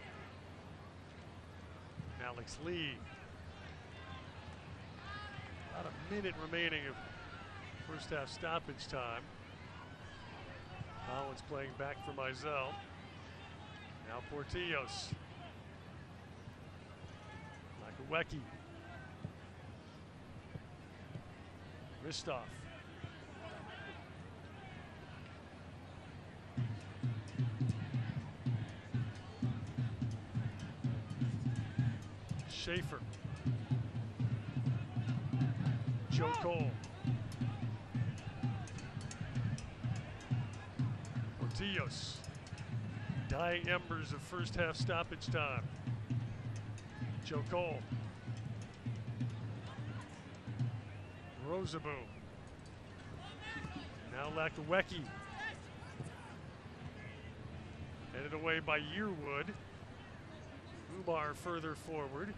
Alex Lee. About a minute remaining of first half stoppage time. Collins playing back for Mizell. Now Portillos. Nakawecki. Ristov. Schaefer. Joe Cole. Portillos. Dying embers of first half stoppage time. Joe Cole. Rosaboom. Now Nakawecki. Headed away by Yearwood. Umar further forward.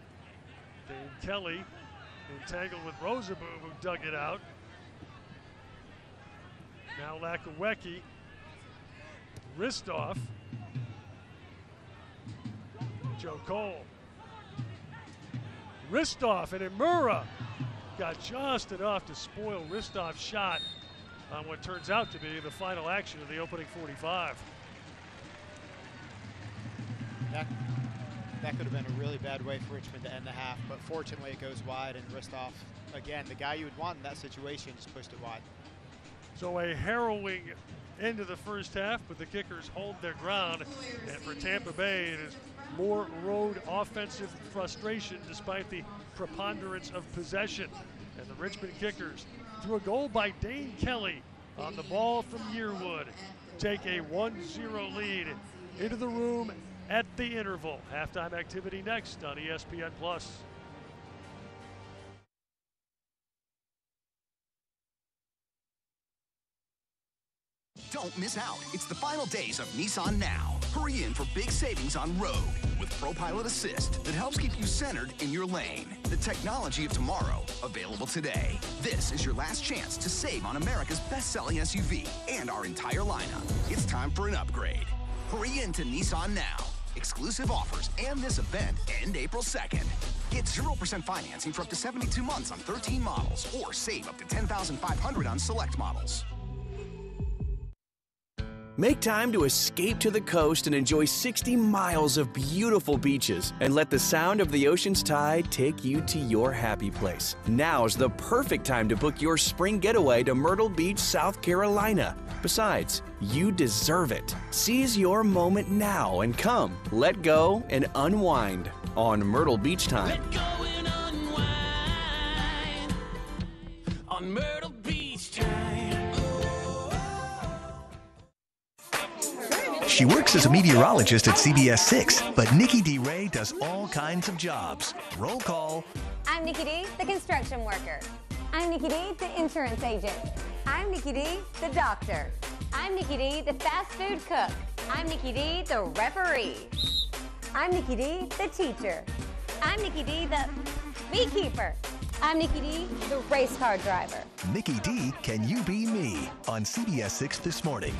Dane Kelly entangled with Rosaboom, who dug it out. Now Nakawecki. Ristov. Joe Cole. Ristov, and Imura got just enough to spoil Ristov's shot on what turns out to be the final action of the opening 45. That could have been a really bad way for Richmond to end the half, but fortunately it goes wide, and Ristov, again, the guy you would want in that situation, just pushed it wide. So a harrowing end of the first half, but the Kickers hold their ground, and for Tampa Bay it is more road offensive frustration despite the preponderance of possession. And the Richmond Kickers, through a goal by Dane Kelly on the ball from Yearwood, take a 1-0 lead into the room at the interval. Halftime activity next on ESPN+. Don't miss out. It's the final days of Nissan Now. Hurry in for big savings on road with ProPilot Assist that helps keep you centered in your lane. The technology of tomorrow, available today. This is your last chance to save on America's best-selling SUV and our entire lineup. It's time for an upgrade. Hurry in to Nissan Now. Exclusive offers and this event end April 2nd. Get 0% financing for up to 72 months on 13 models or save up to $10,500 on select models. Make time to escape to the coast and enjoy 60 miles of beautiful beaches and let the sound of the ocean's tide take you to your happy place. Now's the perfect time to book your spring getaway to Myrtle Beach, South Carolina. Besides, you deserve it. Seize your moment now and come, let go, and unwind on Myrtle Beach Time. Let go and unwind on Myrtle Beach Time. She works as a meteorologist at CBS 6, but Nikki D. Ray does all kinds of jobs. Roll call. I'm Nikki D, the construction worker. I'm Nikki D, the insurance agent. I'm Nikki D, the doctor. I'm Nikki D, the fast food cook. I'm Nikki D, the referee. I'm Nikki D, the teacher. I'm Nikki D, the beekeeper. I'm Nikki D, the race car driver. Nikki D, Can You Be Me? On CBS 6 this morning.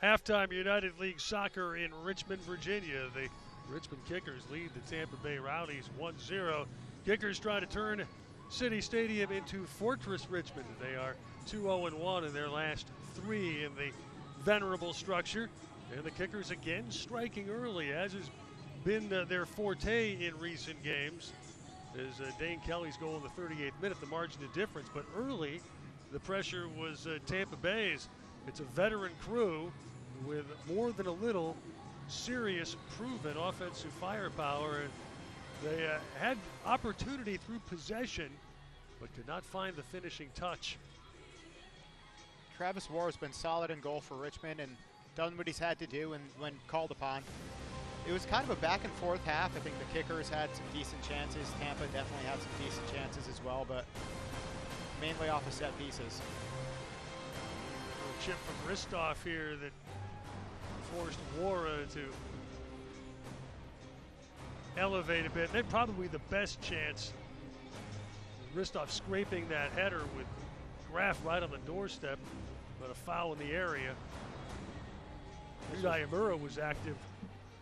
Halftime United League Soccer in Richmond, Virginia. The Richmond Kickers lead the Tampa Bay Rowdies 1-0. Kickers try to turn City Stadium into Fortress Richmond. They are 2-0-1 in their last 3 in the venerable structure. And the Kickers again striking early, as has been their forte in recent games. As Dane Kelly's goal in the 38th minute, the margin of difference. But early, the pressure was Tampa Bay's. It's a veteran crew with more than a little serious, proven offensive firepower. And they had opportunity through possession, but could not find the finishing touch. Travis Warr has been solid in goal for Richmond and done what he's had to do when called upon. It was kind of a back and forth half. I think the Kickers had some decent chances. Tampa definitely had some decent chances as well, but mainly off of set pieces. Chip from Ristoff here that forced Wara to elevate a bit. Then probably the best chance. Ristoff scraping that header with Graff right on the doorstep, but a foul in the area. Yamura was active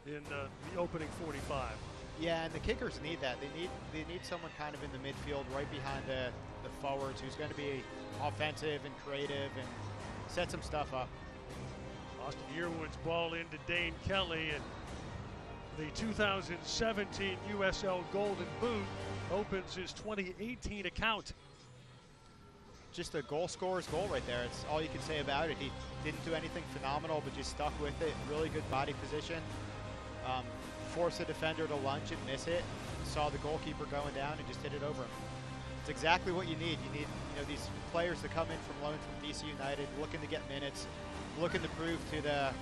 in the opening 45. Yeah, and the Kickers need that. They need someone kind of in the midfield right behind the forwards who's going to be offensive and creative and set some stuff up. Austin Yearwood's ball into Dane Kelly, and the 2017 USL Golden Boot opens his 2018 account. Just a goal scorer's goal right there. It's all you can say about it. He didn't do anything phenomenal, but just stuck with it. Really good body position. Forced the defender to lunge and miss it. Saw the goalkeeper going down and just hit it over him. It's exactly what you need. You need these players to come in from loan from DC United, looking to get minutes, looking to prove to the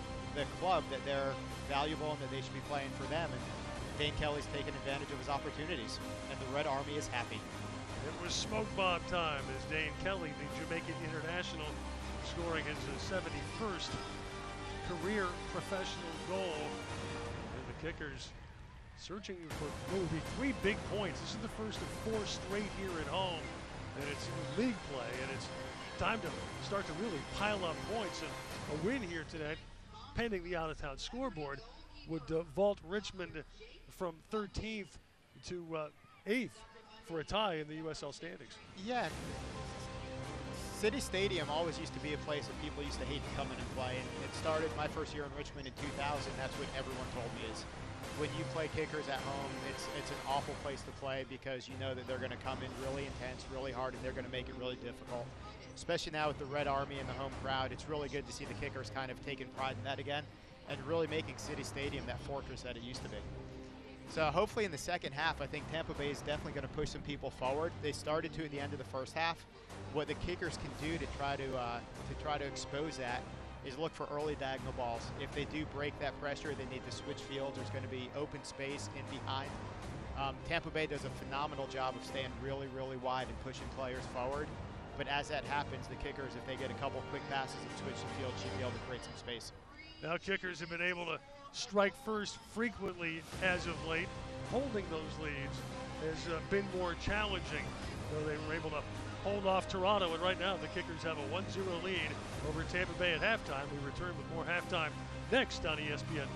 club that they're valuable and that they should be playing for them. And Dane Kelly's taking advantage of his opportunities, and the Red Army is happy. It was smoke bomb time as Dane Kelly, the Jamaican international, scoring his 71st career professional goal. And the Kickers searching for what would be 3 big points. This is the first of 4 straight here at home, and it's league play, and it's time to start to really pile up points. And a win here tonight, pending the out-of-town scoreboard, would vault Richmond from 13th to 8th for a tie in the USL standings. Yeah. City Stadium always used to be a place that people used to hate to come in and play. And it started my first year in Richmond in 2000. That's what everyone told me is when you play Kickers at home, it's an awful place to play because you know that they're going to come in really intense, really hard, and they're going to make it really difficult. Especially now with the Red Army and the home crowd, it's really good to see the Kickers kind of taking pride in that again and really making City Stadium that fortress that it used to be. So hopefully in the second half, I think Tampa Bay is definitely going to push some people forward. They started to at the end of the first half. What the Kickers can do to try to expose that is look for early diagonal balls. If they do break that pressure, they need to switch fields. There's going to be open space in behind. Tampa Bay does a phenomenal job of staying really, really wide and pushing players forward. But as that happens, the Kickers, if they get a couple quick passes and switch the field, should be able to create some space. Now Kickers have been able to strike first frequently as of late. Holding those leads has been more challenging, though they were able to hold off Toronto, and right now the Kickers have a 1-0 lead over Tampa Bay at halftime. We return with more halftime next on ESPN+.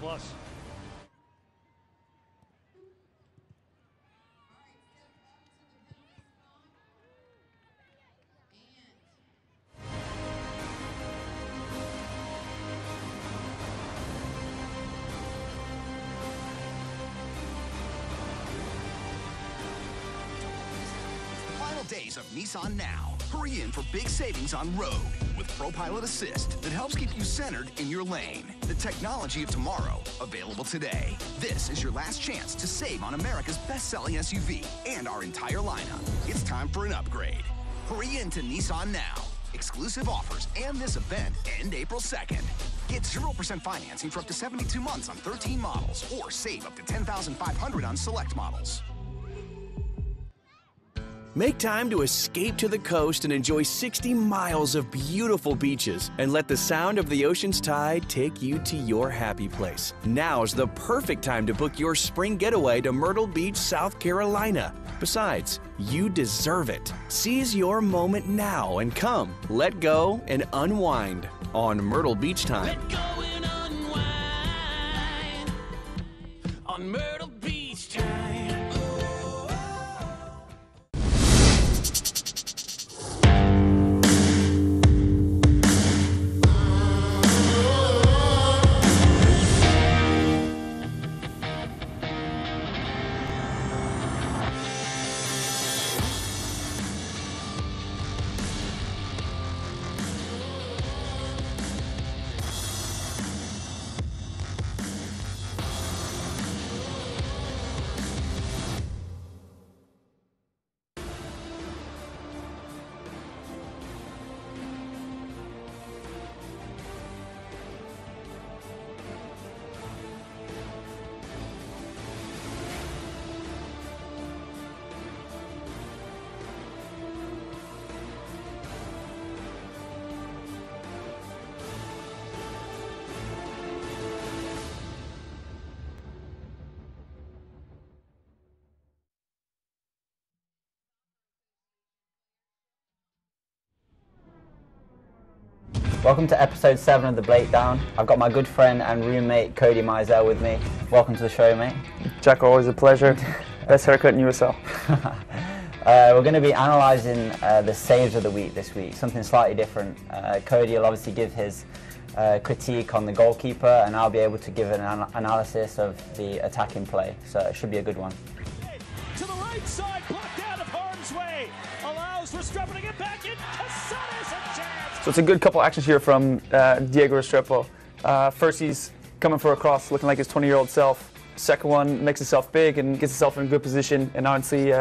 days of Nissan Now. Hurry in for big savings on road with ProPilot Assist that helps keep you centered in your lane. The technology of tomorrow, available today. This is your last chance to save on America's best-selling SUV and our entire lineup. It's time for an upgrade. Hurry in to Nissan Now. Exclusive offers and this event end April 2nd. Get 0% financing for up to 72 months on 13 models or save up to $10,500 on select models. Make time to escape to the coast and enjoy 60 miles of beautiful beaches and let the sound of the ocean's tide take you to your happy place. Now's the perfect time to book your spring getaway to Myrtle Beach, South Carolina. Besides, you deserve it. Seize your moment now and come, let go, and unwind on Myrtle Beach Time. Let go and unwind on Myrtle Beach Time. Welcome to episode 7 of The Breakdown. I've got my good friend and roommate Cody Mizell with me. Welcome to the show, mate. Jack, always a pleasure. Best haircut in USL. We're going to be analysing the saves of the week this week, something slightly different. Cody will obviously give his critique on the goalkeeper, and I'll be able to give an analysis of the attacking play, so it should be a good one. To the right side, blocked out of harm's way, allows Restrepo to get back in. Casada's a chance. So it's a good couple actions here from Diego Restrepo. First, he's coming for a cross, looking like his 20-year-old self. Second one, makes himself big and gets himself in a good position, and honestly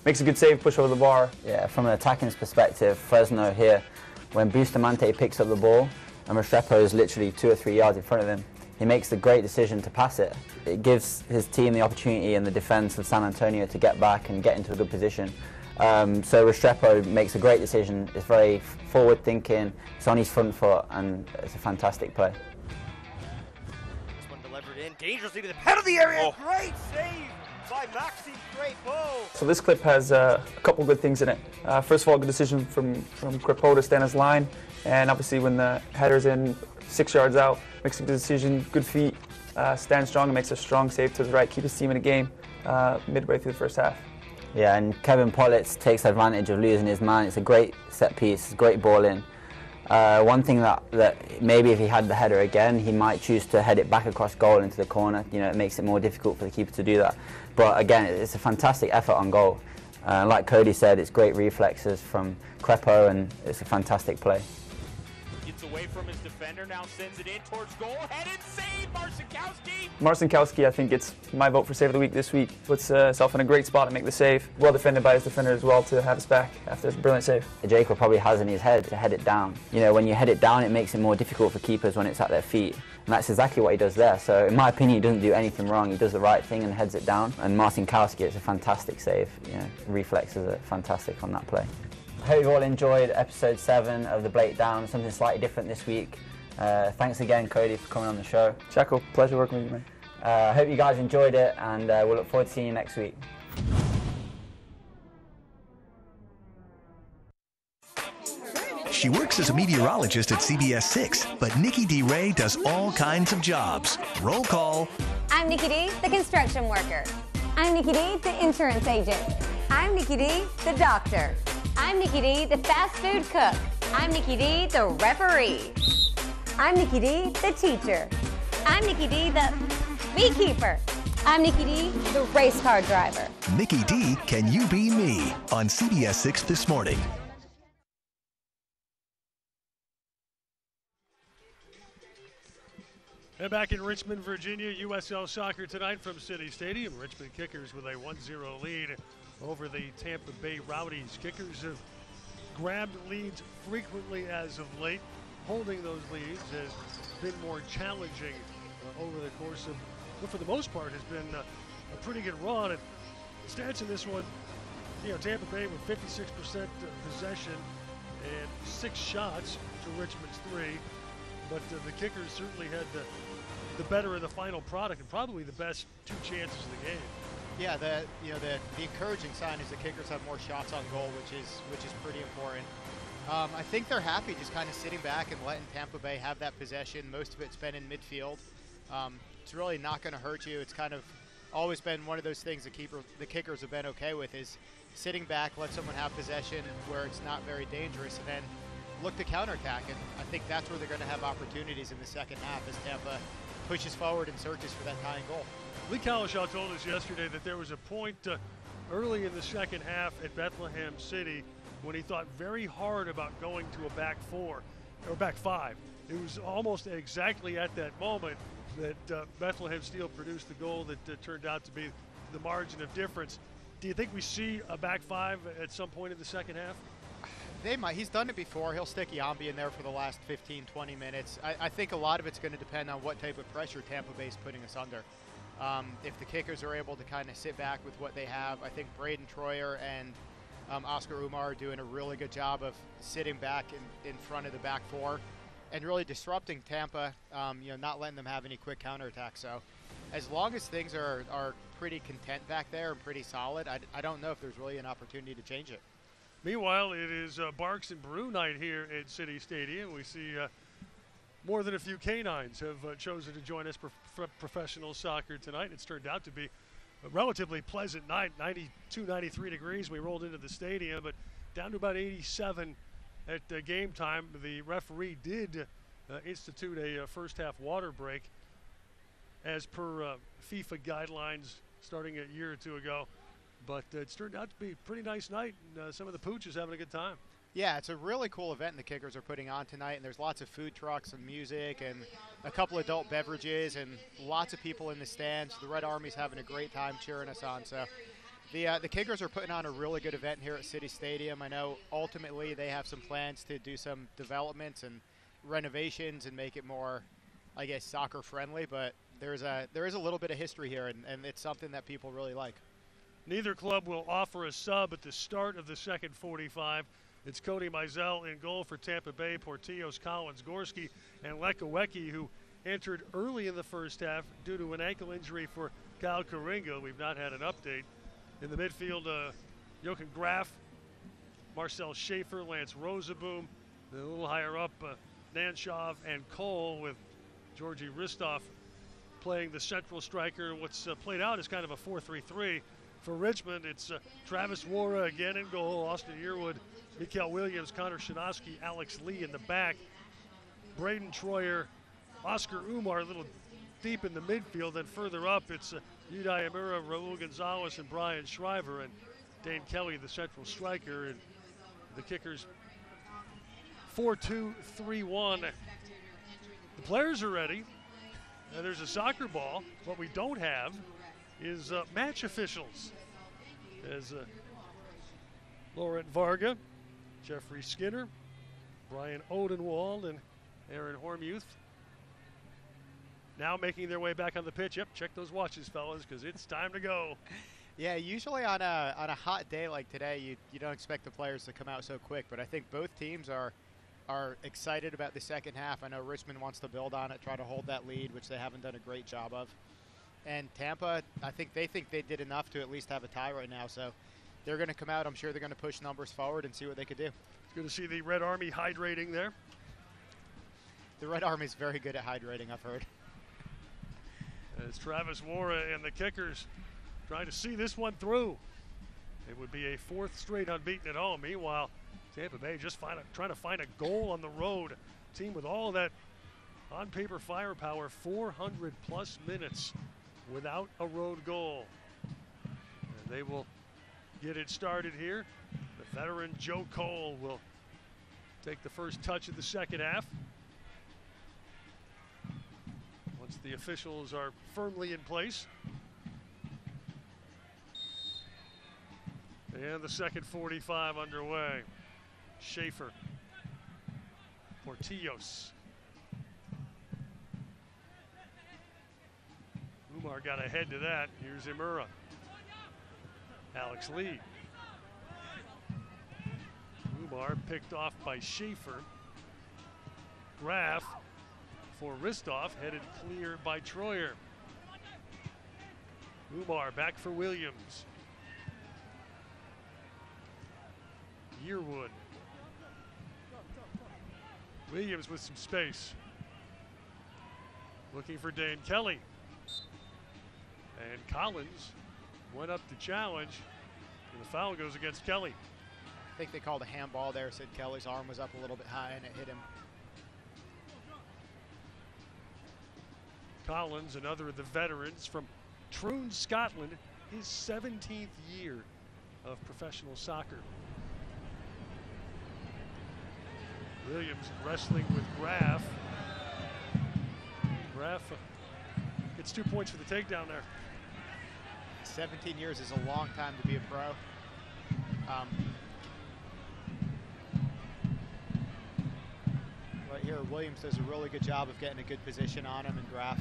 makes a good save, push over the bar. Yeah, from an attacking perspective, Fresno here, when Bustamante picks up the ball and Restrepo is literally 2 or 3 yards in front of him, he makes the great decision to pass it. It gives his team the opportunity in the defense of San Antonio to get back and get into a good position. So Restrepo makes a great decision. It's very forward thinking, it's on his front foot, and it's a fantastic play. This one delivered in dangerously to the head of the area. Great save by Maxi Crepeau. So this clip has a couple good things in it. First of all, good decision from Crepeau to stand his line, and obviously when the header's in 6 yards out, makes a good decision, good feet, stands strong and makes a strong save to the right, keep his team in the game midway through the first half. Yeah, and Kevin Pollitz takes advantage of losing his man. It's a great set piece, great ball in. One thing that maybe if he had the header again, he might choose to head it back across goal into the corner. You know, it makes it more difficult for the keeper to do that. But again, it's a fantastic effort on goal. Like Cody said, it's great reflexes from Crepeau, and it's a fantastic play. Gets away from his defender, now sends it in towards goal. Headed save, Marcinkowski. Marcinkowski, I think, gets my vote for save of the week this week. Puts himself in a great spot to make the save. Well defended by his defender as well to have us back after this brilliant save. Jacob probably has in his head to head it down. You know, when you head it down, it makes it more difficult for keepers when it's at their feet. And that's exactly what he does there. So in my opinion, he doesn't do anything wrong. He does the right thing and heads it down. And Marcinkowski, it's a fantastic save. You know, reflexes are fantastic on that play. I hope you've all enjoyed episode 7 of The Breakdown, something slightly different this week. Thanks again, Cody, for coming on the show. Jacko, pleasure working with you, man. I hope you guys enjoyed it, and we'll look forward to seeing you next week. She works as a meteorologist at CBS 6, but Nikki D. Ray does all kinds of jobs. Roll call. I'm Nikki D, the construction worker. I'm Nikki D, the insurance agent. I'm Nikki D, the doctor. I'm Nikki D, the fast food cook. I'm Nikki D, the referee. I'm Nikki D, the teacher. I'm Nikki D, the beekeeper. I'm Nikki D, the race car driver. Nikki D, Can You Be Me? On CBS 6 this morning. And back in Richmond, Virginia, USL Soccer tonight from City Stadium. Richmond Kickers with a 1-0 lead over the Tampa Bay Rowdies. Kickers have grabbed leads frequently as of late. Holding those leads has been more challenging over the course of, but for the most part, has been a pretty good run. And stats in this one, Tampa Bay with 56% possession and 6 shots to Richmond's 3. But the Kickers certainly had the better of the final product and probably the best 2 chances of the game. Yeah, the encouraging sign is the Kickers have more shots on goal, which is pretty important. I think they're happy just kind of sitting back and letting Tampa Bay have that possession. Most of it's been in midfield. It's really not going to hurt you. It's kind of always been one of those things the Kickers have been okay with, is sitting back, let someone have possession where it's not very dangerous, and then look to counterattack. And I think that's where they're going to have opportunities in the second half as Tampa pushes forward and searches for that tying goal. Lee Collishaw told us yesterday that there was a point early in the second half at Bethlehem City when he thought very hard about going to a back 4 or back 5. It was almost exactly at that moment that Bethlehem Steel produced the goal that turned out to be the margin of difference. Do you think we see a back 5 at some point in the second half? They might. He's done it before. He'll stick Yambi in there for the last 15, 20 minutes. I think a lot of it's going to depend on what type of pressure Tampa Bay's putting us under. If the Kickers are able to kind of sit back with what they have, I think Braden Troyer and Oscar Umar are doing a really good job of sitting back in front of the back 4 and really disrupting Tampa, not letting them have any quick counterattacks. So as long as things are pretty content back there and pretty solid, I don't know if there's really an opportunity to change it. Meanwhile, it is Barks and Brew night here at City Stadium. We see more than a few canines have chosen to join us for professional soccer tonight. It's turned out to be a relatively pleasant night, 92, 93 degrees. We rolled into the stadium, but down to about 87 at game time. The referee did institute a first half water break as per FIFA guidelines starting a year or 2 ago. But it's turned out to be a pretty nice night, and some of the pooches having a good time. Yeah, it's a really cool event the Kickers are putting on tonight, and there's lots of food trucks and music and a couple adult beverages and lots of people in the stands. The Red Army's having a great time cheering us on. So the Kickers are putting on a really good event here at City Stadium. I know ultimately they have some plans to do some developments and renovations and make it more, I guess, soccer friendly, but there is a little bit of history here, and it's something that people really like. Neither club will offer a sub at the start of the second 45. It's Cody Mizell in goal for Tampa Bay, Portillo's Collins, Gorski, and Lekowecki, who entered early in the first half due to an ankle injury for Kyle Karinga. We've not had an update. In the midfield, Jochen Graf, Marcel Schaefer, Lance Rosaboom. A little higher up, Nanshov and Cole, with Georgi Ristov playing the central striker. What's played out is kind of a 4-3-3. For Richmond, it's Travis Wara again in goal, Austin Yearwood, Mikael Williams, Connor Shinosky, Alex Lee in the back. Braden Troyer, Oscar Umar a little deep in the midfield. Then further up, it's Udai Amira, Raul Gonzalez, and Brian Shriver, and Dane Kelly, the central striker. And the Kickers 4-2-3-1. The players are ready. There's a soccer ball. What we don't have is match officials, as Laurent Varga, Jeffrey Skinner, Brian Odenwald, and Aaron Hormuth now making their way back on the pitch. Yep, check those watches, fellas, because it's time to go. Yeah, usually on a hot day like today, you don't expect the players to come out so quick, but I think both teams are excited about the second half. I know Richmond wants to build on it, try to hold that lead, which they haven't done a great job of. And Tampa, I think they did enough to at least have a tie right now. So they're going to come out. I'm sure they're going to push numbers forward and see what they could do. It's good to see the Red Army hydrating there. The Red Army's very good at hydrating, I've heard. As Travis Wara and the Kickers trying to see this one through. It would be a 4th straight unbeaten at home. Meanwhile, Tampa Bay just trying to find a goal on the road. Team with all that on-paper firepower, 400-plus minutes without a road goal. And they will get it started here. The veteran Joe Cole will take the first touch of the second half. Once the officials are firmly in place. And the second 45 underway. Schaefer. Portillos. Umar got ahead to that. Here's Imura. Alex Lee. Umar picked off by Schaefer. Graf for Ristoff, headed clear by Troyer. Umar back for Williams. Yearwood. Williams with some space. Looking for Dane Kelly. And Collins went up to challenge, and the foul goes against Kelly. I think they called a handball there. Said Kelly's arm was up a little bit high and it hit him. Collins, another of the veterans from Troon, Scotland, his 17th year of professional soccer. Williams wrestling with Graf. Graf gets 2 points for the takedown there. 17 years is a long time to be a pro. Right here, Williams does a really good job of getting a good position on him, and Graf,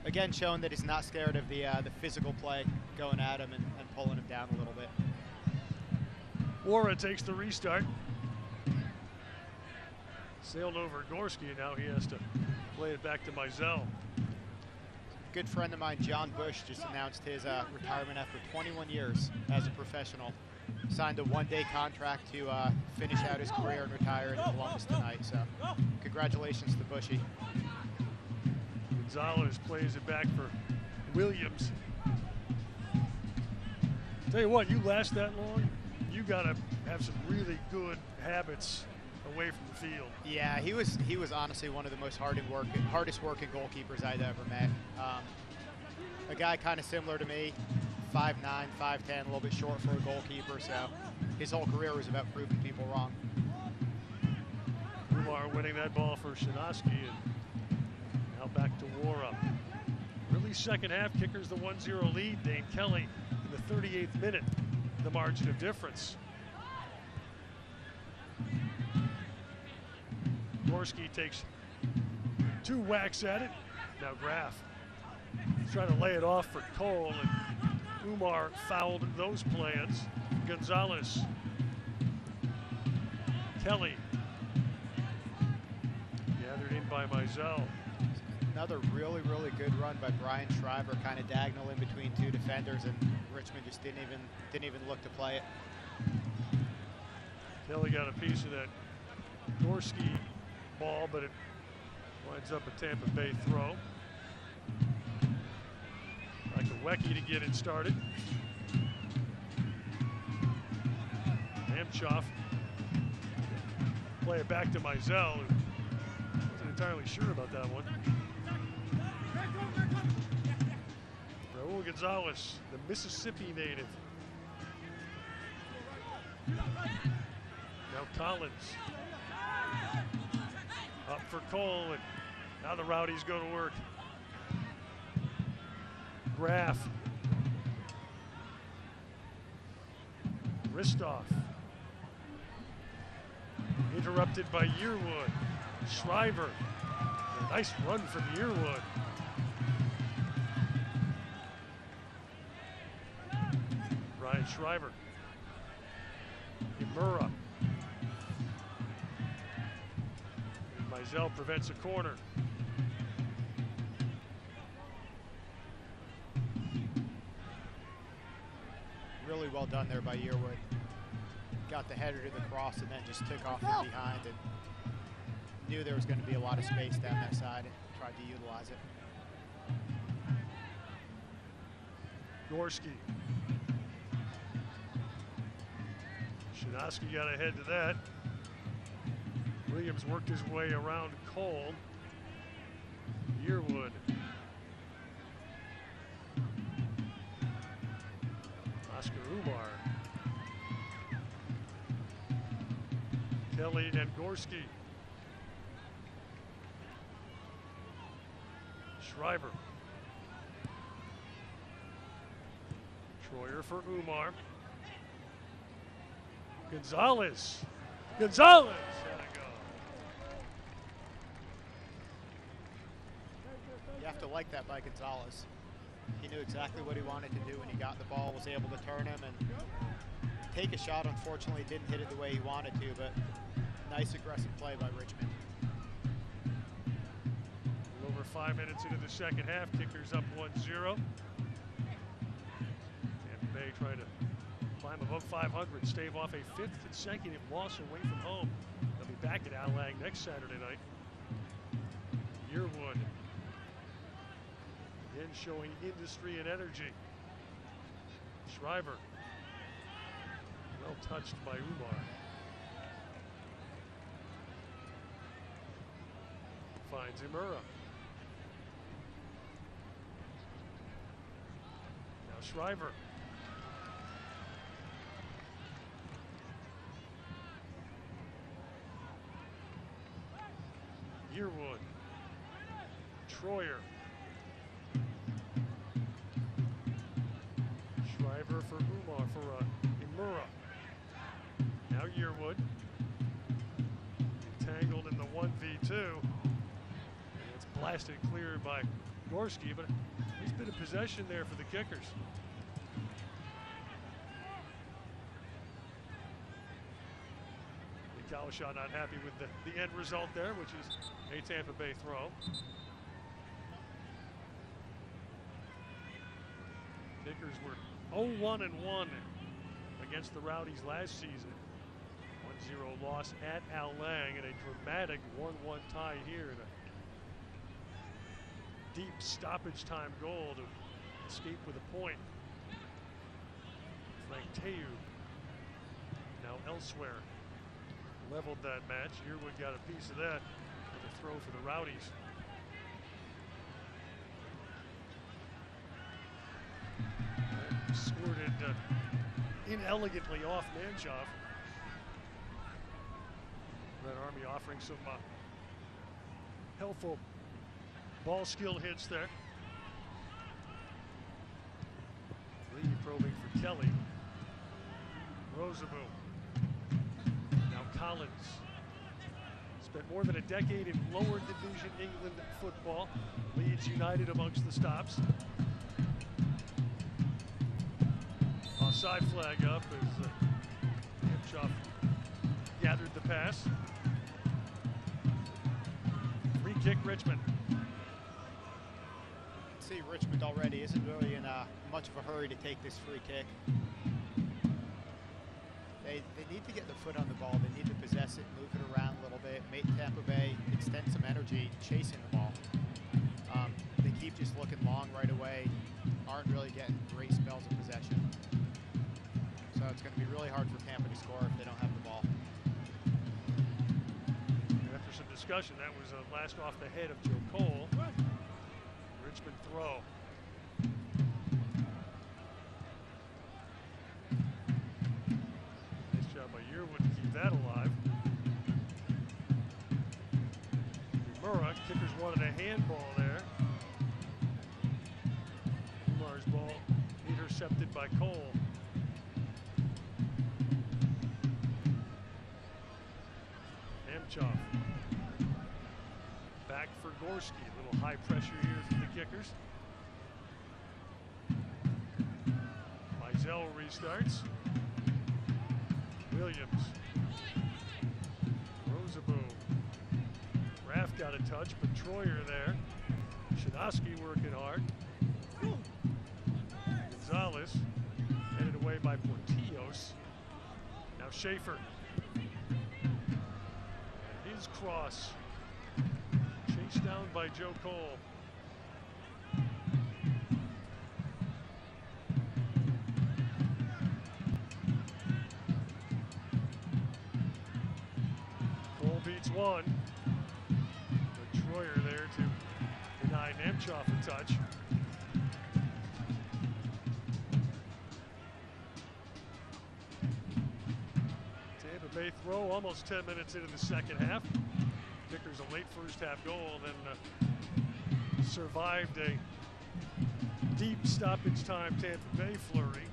again, showing that he's not scared of the physical play, going at him and pulling him down a little bit. Wara takes the restart. Sailed over Gorski, and now he has to play it back to Mizell. Good friend of mine, John Bush, just announced his retirement after 21 years as a professional. Signed a one-day contract to finish out his career and retire in Columbus tonight. So congratulations to Bushy. Gonzalez plays it back for Williams. Tell you what, you last that long, you got to have some really good habits away from the field. Yeah, he was honestly one of the most hardest working goalkeepers I'd ever met. A guy kind of similar to me, 5'9", 5'10", a little bit short for a goalkeeper, so his whole career was about proving people wrong. Umar winning that ball for Shinoski, and now back to Wara. Early second half, Kickers the 1-0 lead. Dane Kelly in the 38th minute, the margin of difference. Gorski takes 2 whacks at it. Now Graf trying to lay it off for Cole, and Umar fouled those plans. Gonzalez. Kelly. Gathered in by Mizell. Another really, really good run by Brian Schreiber, kind of diagonal in between 2 defenders, and Richmond just didn't even look to play it. Kelly got a piece of that Gorski ball, but it winds up a Tampa Bay throw. Like a Wecky to get it started. Amchoff play it back to Mizell, who wasn't entirely sure about that one. Raul Gonzalez, the Mississippi native. Now Collins. Up for Cole, and now the Rowdies go to work. Graf. Ristoff. Interrupted by Yearwood. Schreiber. A nice run from Yearwood. Ryan Schreiber. Imura. Mizell prevents a corner. Really well done there by Yearwood. Got the header to the cross and then just took off from behind and knew there was going to be a lot of space down that side and tried to utilize it. Gorski. Shinoski got ahead to that. Williams worked his way around Cole. Yearwood. Oscar Umar. Kelly and Gorski. Shriver. Troyer for Umar. Gonzalez. Gonzalez! Had a go. You have to like that by Gonzalez. He knew exactly what he wanted to do when he got the ball, was able to turn him and take a shot. Unfortunately, didn't hit it the way he wanted to, but nice aggressive play by Richmond. Over 5 minutes into the second half, kickers up 1-0. Tampa Bay trying to climb above 500, stave off a 5th consecutive loss away from home. They'll be back at Al Lang next Saturday night. Yearwood again showing industry and energy. Shriver, well touched by Umar. Finds Imura. Now Shriver. Yearwood. Troyer. Shriver for Umar for Imura. Now Yearwood. Entangled in the 1v2. And it's blasted clear by Gorski, but he's been in possession there for the kickers. Kalishaw not happy with the end result there, which is a Tampa Bay throw. Kickers were 0-1-1 against the Rowdies last season. 1-0 loss at Al Lang and a dramatic 1-1 tie here in a deep stoppage time goal to escape with a point. Frank Teu now elsewhere. Leveled that match. Yearwood got a piece of that with a throw for the Rowdies. Squirted inelegantly off Manchoff. Red Army offering some helpful ball skill hits there. Lee probing for Kelly. Rosaboom. Collins spent more than a decade in lower division England football. Leeds United amongst the stops. Offside flag up as Manchoff gathered the pass. Free kick Richmond. See, Richmond already isn't really in much of a hurry to take this free kick. They need to get the foot on the ball. They need to possess it, move it around a little bit, make Tampa Bay extend some energy chasing the ball. They keep just looking long right away, aren't really getting great spells of possession. So it's going to be really hard for Tampa to score if they don't have the ball. After some discussion, that was a last off the head of Joe Cole. Richmond throw. Yearwood to keep that alive. Imura, kickers wanted a handball there. Umar's ball intercepted by Cole. Manchoff. Back for Gorski. A little high pressure here for the kickers. Mizell restarts. Williams. Rosaboom. Raff got a touch, but Troyer there. Shinosky working hard. Gonzalez headed away by Portillos. Now Schaefer. And his cross. Chased down by Joe Cole. Beats one, but Troyer there to deny Manchoff a touch. throw almost 10 minutes into the second half. Kickers a late first half goal, then survived a deep stoppage time Tampa Bay flurry.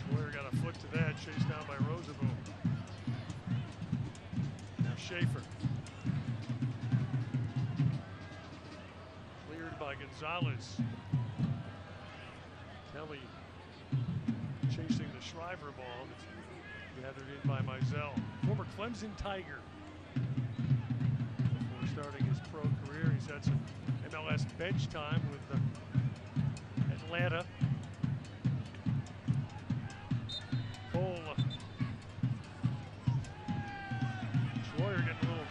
Troyer got a foot to that, chased down by Roosevelt. Now Schaefer. Cleared by Gonzalez. Kelly chasing the Shriver ball that's gathered in by Mizell. Former Clemson Tiger. Before starting his pro career, he's had some MLS bench time with Atlanta. Cole. Troyer getting a little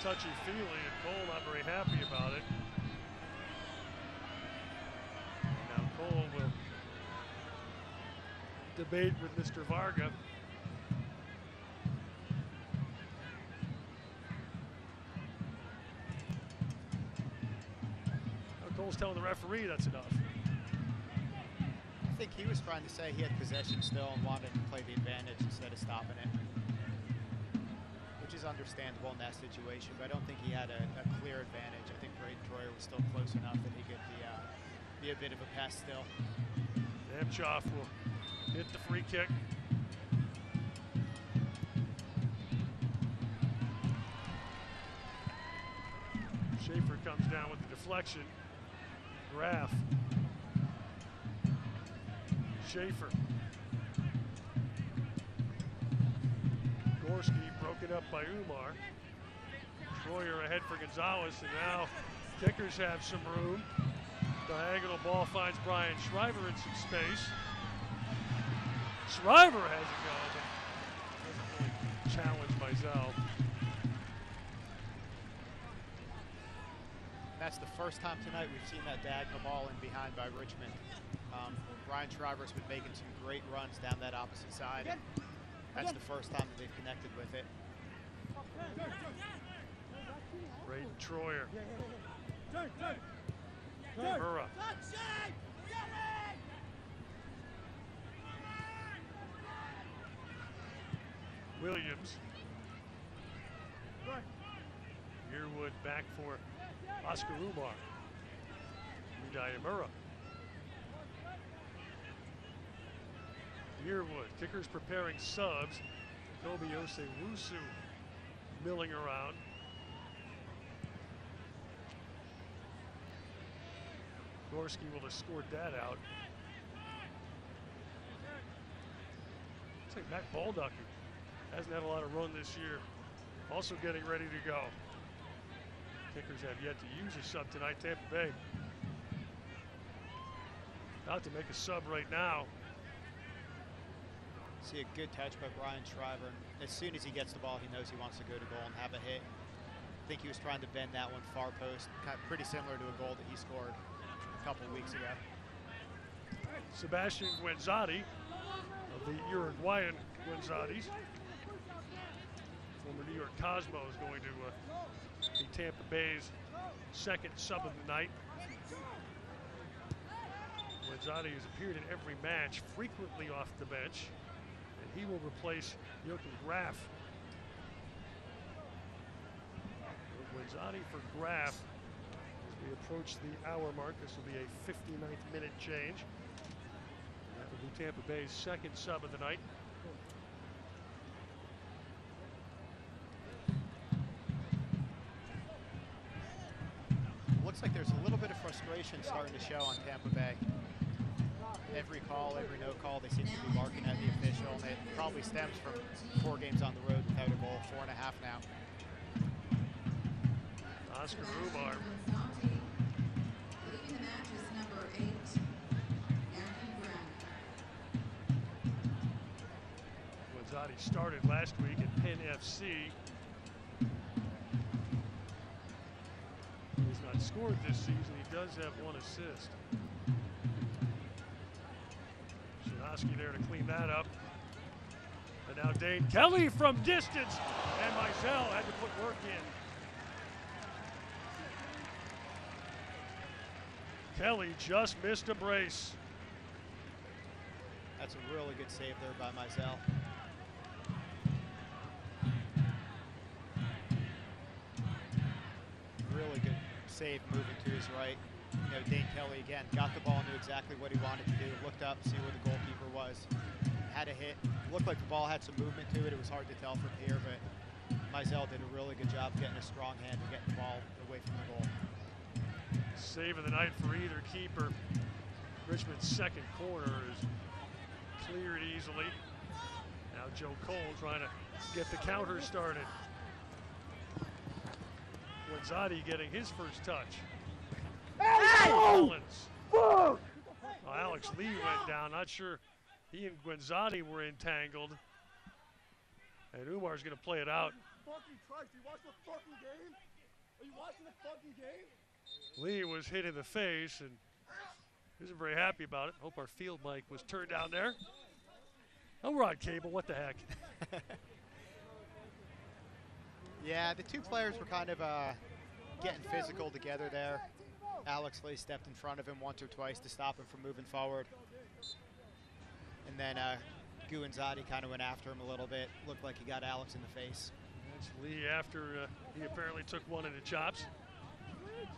touchy-feely, and Cole not very happy about it. Now Cole will debate with Mr. Varga. Cole's telling the referee that's enough. I think he was trying to say he had possession still and wanted to play the advantage instead of stopping it, which is understandable in that situation, but I don't think he had a clear advantage. I think Braden Troyer was still close enough that he could be a bit of a pest still. Nemchoff will hit the free kick. Schaefer comes down with the deflection. Graf. Schaefer. Gorski broken up by Umar. Troyer ahead for Gonzalez, and now kickers have some room. Diagonal ball finds Brian Shriver in some space. Shriver has it go, but doesn't really challenge Mizell. That's the first time tonight we've seen that diagonal ball in behind by Richmond. Brian Shriver's been making some great runs down that opposite side. And that's the first time that they've connected with it. Braden Troyer. Murrah. Williams. Yearwood back for Oscar Umar. Murrah. Yearwood. Kickers preparing subs. Kobe Osewusu milling around. Gorski will escort that out. Looks like Matt Baldock hasn't had a lot of run this year. Also getting ready to go. Kickers have yet to use a sub tonight. Tampa Bay about to make a sub right now. See a good touch by Brian Shriver. As soon as he gets the ball, he knows he wants to go to goal and have a hit. I think he was trying to bend that one far post, kind of pretty similar to a goal that he scored a couple weeks ago. Sebastian Guenzati of the Uruguayan Guenzatis. Former New York Cosmos going to be Tampa Bay's second sub of the night. Guenzati has appeared in every match, frequently off the bench, and he will replace Joachim Graf. Guenzati for Graf as we approach the hour mark. This will be a 59th minute change. That will be Tampa Bay's second sub of the night. Looks like there's a little bit of frustration starting to show on Tampa Bay. Every call, every no call, they seem to be barking at the official, and it probably stems from 4 games on the road without a goal, 4.5 now. Oscar Umar. Guenzati started last week at Penn FC. He's not scored this season. He does have 1 assist. Shadowski there to clean that up. And now Dane Kelly from distance. And Mizell had to put work in. Kelly just missed a brace. That's a really good save there by Mizell. Really good save moving to his right. You know, Dane Kelly again got the ball, knew exactly what he wanted to do, looked up, see where the goalkeeper was, had a hit. Looked like the ball had some movement to it. It was hard to tell from here, but Mizell did a really good job getting a strong hand and getting the ball away from the goal. Save of the night for either keeper. Richmond's second corner is cleared easily. Now Joe Cole trying to get the counter started. Guenzati getting his first touch. Collins. Oh, Alex Lee went down. Not sure he and Guenzati were entangled. And Umar's going to play it out. Fucking Christ, you watch the fucking game? Are you watching the fucking game? Lee was hit in the face and isn't very happy about it. Hope our field mic was turned down there. Oh, we're on cable. What the heck? Yeah, the two players were kind of getting physical together there. Alex Lee stepped in front of him once or twice to stop him from moving forward. And then Guenzati kind of went after him a little bit. Looked like he got Alex in the face. That's Lee after he apparently took one in the chops.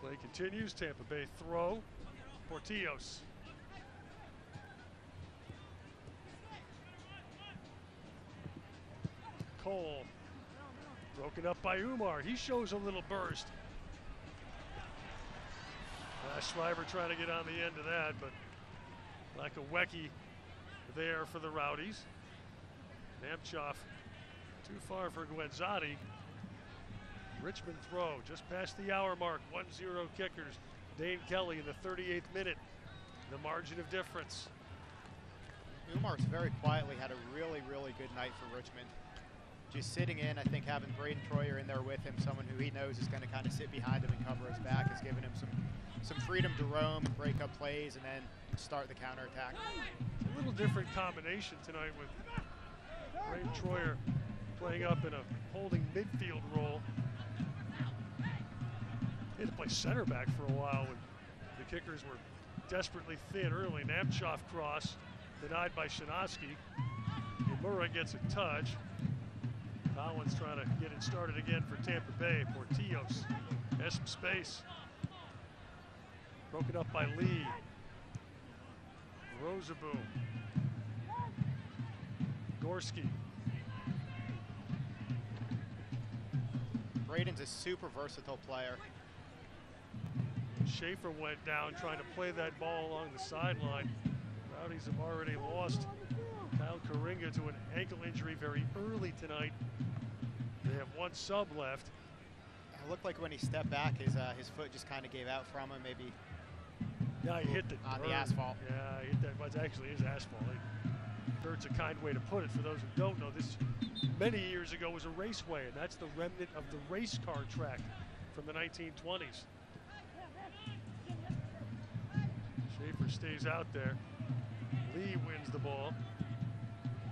Play continues. Tampa Bay throw. Portillos. Cole. Broken up by Umar. He shows a little burst. Schreiber trying to get on the end of that, but like a Wecky there for the Rowdies. Namchoff too far for Guenzati. Richmond throw just past the hour mark. 1-0 kickers. Dane Kelly in the 38th minute. The margin of difference. Umar's very quietly had a really, really good night for Richmond. Just sitting in, I think having Braden Troyer in there with him, someone who he knows is going to kind of sit behind him and cover his back, has given him some freedom to roam and break up plays and then start the counterattack. A little different combination tonight with Braden Troyer playing up in a holding midfield role. He had to play center back for a while when the kickers were desperately thin early. Namchoff cross denied by Shinoski. Yamura gets a touch. Collins trying to get it started again for Tampa Bay. Portillos has some space. Broken up by Lee. Rosaboom. Gorski. Braden's a super versatile player. Schaefer went down trying to play that ball along the sideline. Rowdies have already lost Kyle Karinga to an ankle injury very early tonight. They have one sub left. It looked like when he stepped back, his foot just kind of gave out from him, maybe. Yeah, he hit the on dirt. the asphalt. Yeah, he hit that. Well, it actually is asphalt. Dirt's a kind way to put it. For those who don't know, this many years ago was a raceway, and that's the remnant of the race car track from the 1920s. Schaefer stays out there. Lee wins the ball.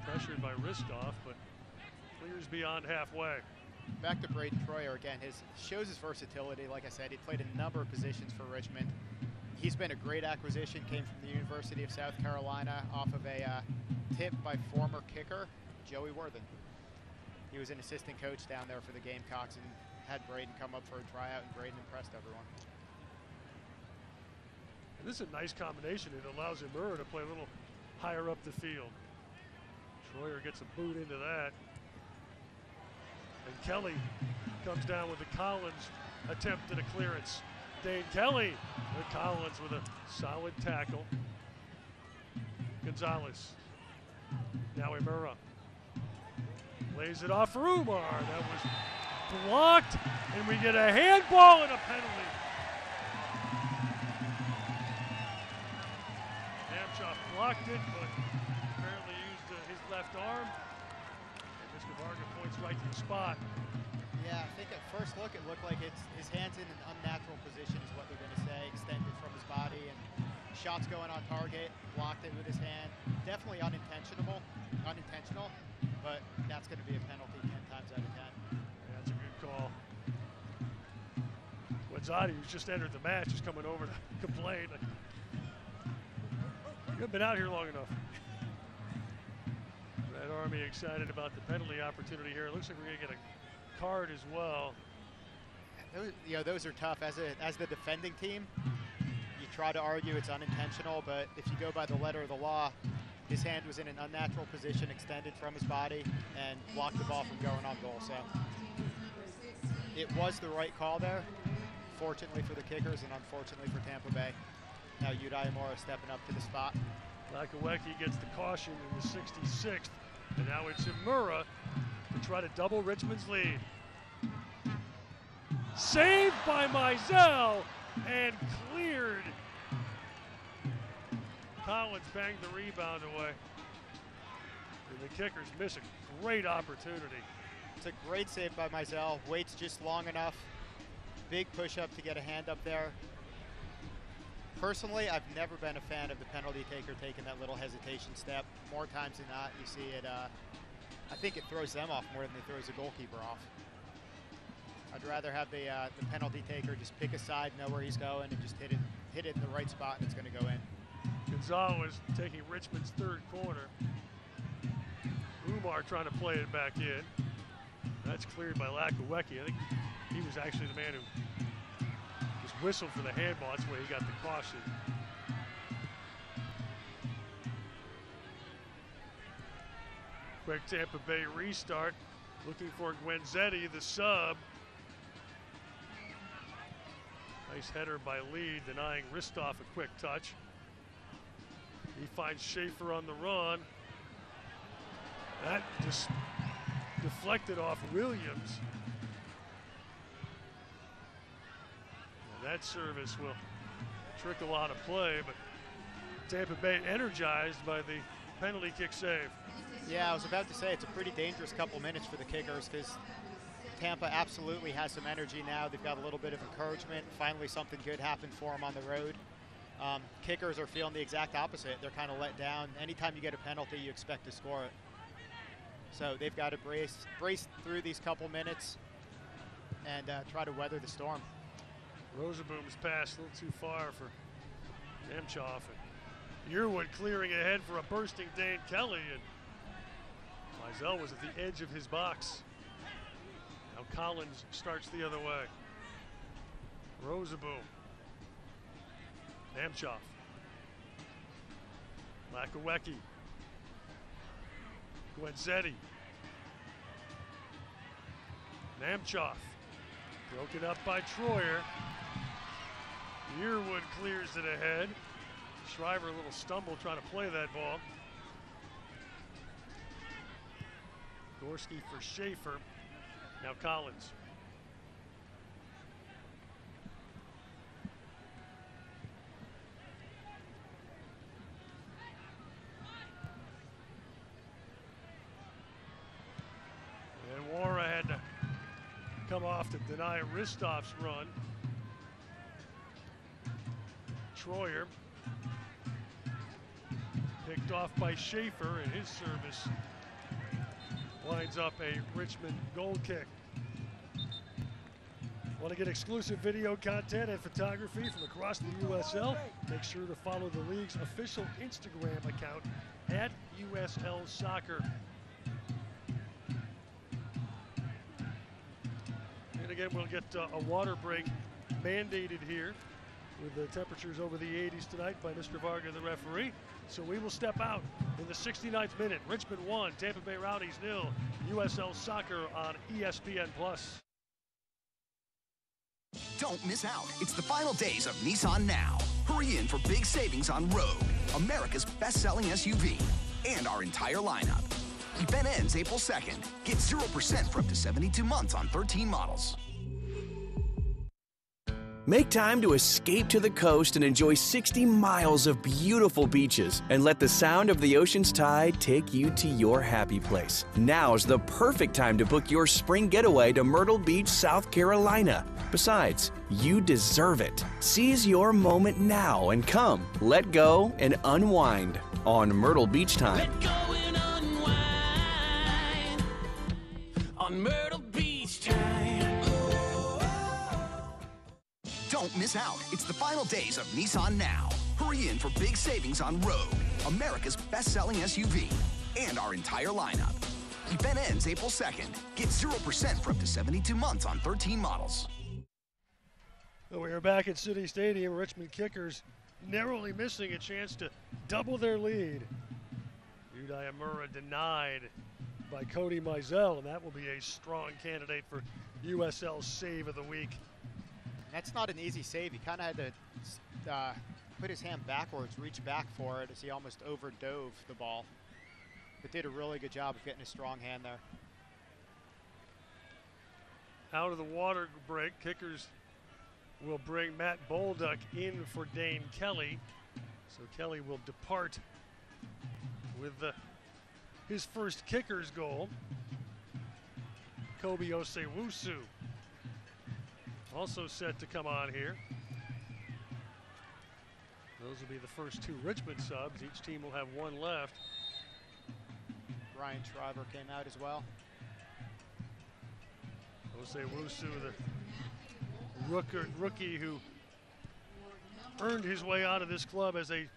Pressured by Riskoff, but clears beyond halfway. Back to Braden Troyer again. Shows his versatility. Like I said, he played a number of positions for Richmond. He's been a great acquisition. Came from the University of South Carolina off of a tip by former kicker Joey Worthen. He was an assistant coach down there for the Gamecocks and had Braden come up for a tryout, and Braden impressed everyone. And this is a nice combination. It allows Imura to play a little higher up the field. Troyer gets a boot into that. And Kelly comes down with the Collins attempt at a clearance. Dane Kelly with Collins with a solid tackle. Gonzalez. Now Imura. Lays it off for Umar. That was blocked, and we get a handball and a penalty. Namchoff blocked it, but apparently used his left arm. And Mr. Varga points right to the spot. Yeah, I think at first look it looked like his hand's in an unnatural position is what they're going to say, extended from his body, and shots going on target, blocked it with his hand. Definitely unintentional, but that's going to be a penalty 10 times out of 10. Yeah, that's a good call. Guenzati, who's just entered the match, is coming over to complain. You haven't been out here long enough. That Army excited about the penalty opportunity here. It looks like we're going to get a card as well. Those are tough. As the defending team, you try to argue it's unintentional, but if you go by the letter of the law, his hand was in an unnatural position, extended from his body, and blocked the ball from going on goal. So it was the right call there, fortunately for the Kickers and unfortunately for Tampa Bay. Now Yudai Amora stepping up to the spot. Lakawecki gets the caution in the 66th, and now it's Imura to try to double Richmond's lead. Saved by Mizell and cleared. Collins banged the rebound away. And the Kickers miss a great opportunity. It's a great save by Mizell. Waits just long enough. Big push-up to get a hand up there. Personally, I've never been a fan of the penalty taker taking that little hesitation step. More times than not, you see it. I think it throws them off more than it throws the goalkeeper off. I'd rather have the penalty taker just pick a side, know where he's going, and just hit it in the right spot, and it's going to go in. Gonzalez taking Richmond's third corner. Umar trying to play it back in. That's cleared by Lakawecki. I think he was actually the man who just whistled for the handball. That's where he got the caution. Quick Tampa Bay restart. Looking for Gwenzetti, the sub. Nice header by Lee, denying Ristov a quick touch. He finds Schaefer on the run. That just deflected off Williams. And that service will trickle out of play, but Tampa Bay energized by the penalty kick save. Yeah, I was about to say it's a pretty dangerous couple minutes for the Kickers because Tampa absolutely has some energy now. They've got a little bit of encouragement. Finally something good happened for them on the road. Kickers are feeling the exact opposite. They're kind of let down. Anytime you get a penalty, you expect to score it. So they've got to brace through these couple minutes and try to weather the storm. Rosenboom's pass a little too far for Nemchoff. And Yearwood clearing ahead for a bursting Dane Kelly. And Mizell was at the edge of his box. Now Collins starts the other way. Rosenboom. Nemchoff. Lakawecki. Gwenzetti. Nemchoff. Broken up by Troyer. Yearwood clears it ahead. Shriver a little stumble trying to play that ball. Gorski for Schaefer. Now Collins. And Wara had to come off to deny Ristov's run. Troyer picked off by Schaefer, and his service winds up a Richmond goal kick. Want to get exclusive video content and photography from across the USL? Make sure to follow the league's official Instagram account at USL Soccer. And again, we'll get a water break mandated here with the temperatures over the 80s tonight by Mr. Varga, the referee. So we will step out in the 69th minute. Richmond 1, Tampa Bay Rowdies 0. USL Soccer on ESPN+. Don't miss out. It's the final days of Nissan Now. Hurry in for big savings on Rogue, America's best-selling SUV, and our entire lineup. Event ends April 2nd. Get 0% for up to 72 months on 13 models. Make time to escape to the coast and enjoy 60 miles of beautiful beaches and let the sound of the ocean's tide take you to your happy place. Now's the perfect time to book your spring getaway to Myrtle Beach, South Carolina. Besides, you deserve it. Seize your moment now and come, let go, and unwind on Myrtle Beach Time. Let go and unwind on Myrtle Beach Time. Don't miss out. It's the final days of Nissan Now. Hurry in for big savings on Rogue, America's best-selling SUV, and our entire lineup. Event ends April 2nd. Get 0% for up to 72 months on 13 models. We are back at City Stadium. Richmond Kickers narrowly missing a chance to double their lead. Udai Amura denied by Cody Mizell, and that will be a strong candidate for USL's save of the week. That's not an easy save. He kind of had to put his hand backwards, reach back for it as he almost overdove the ball. But did a really good job of getting a strong hand there. Out of the water break, Kickers will bring Matt Bolduck in for Dane Kelly. So Kelly will depart with his first Kickers goal. Kobe Osewusu also set to come on here. Those will be the first two Richmond subs. Each team will have one left. Ryan Shriver came out as well. Osewusu, the rookie who earned his way out of this club as a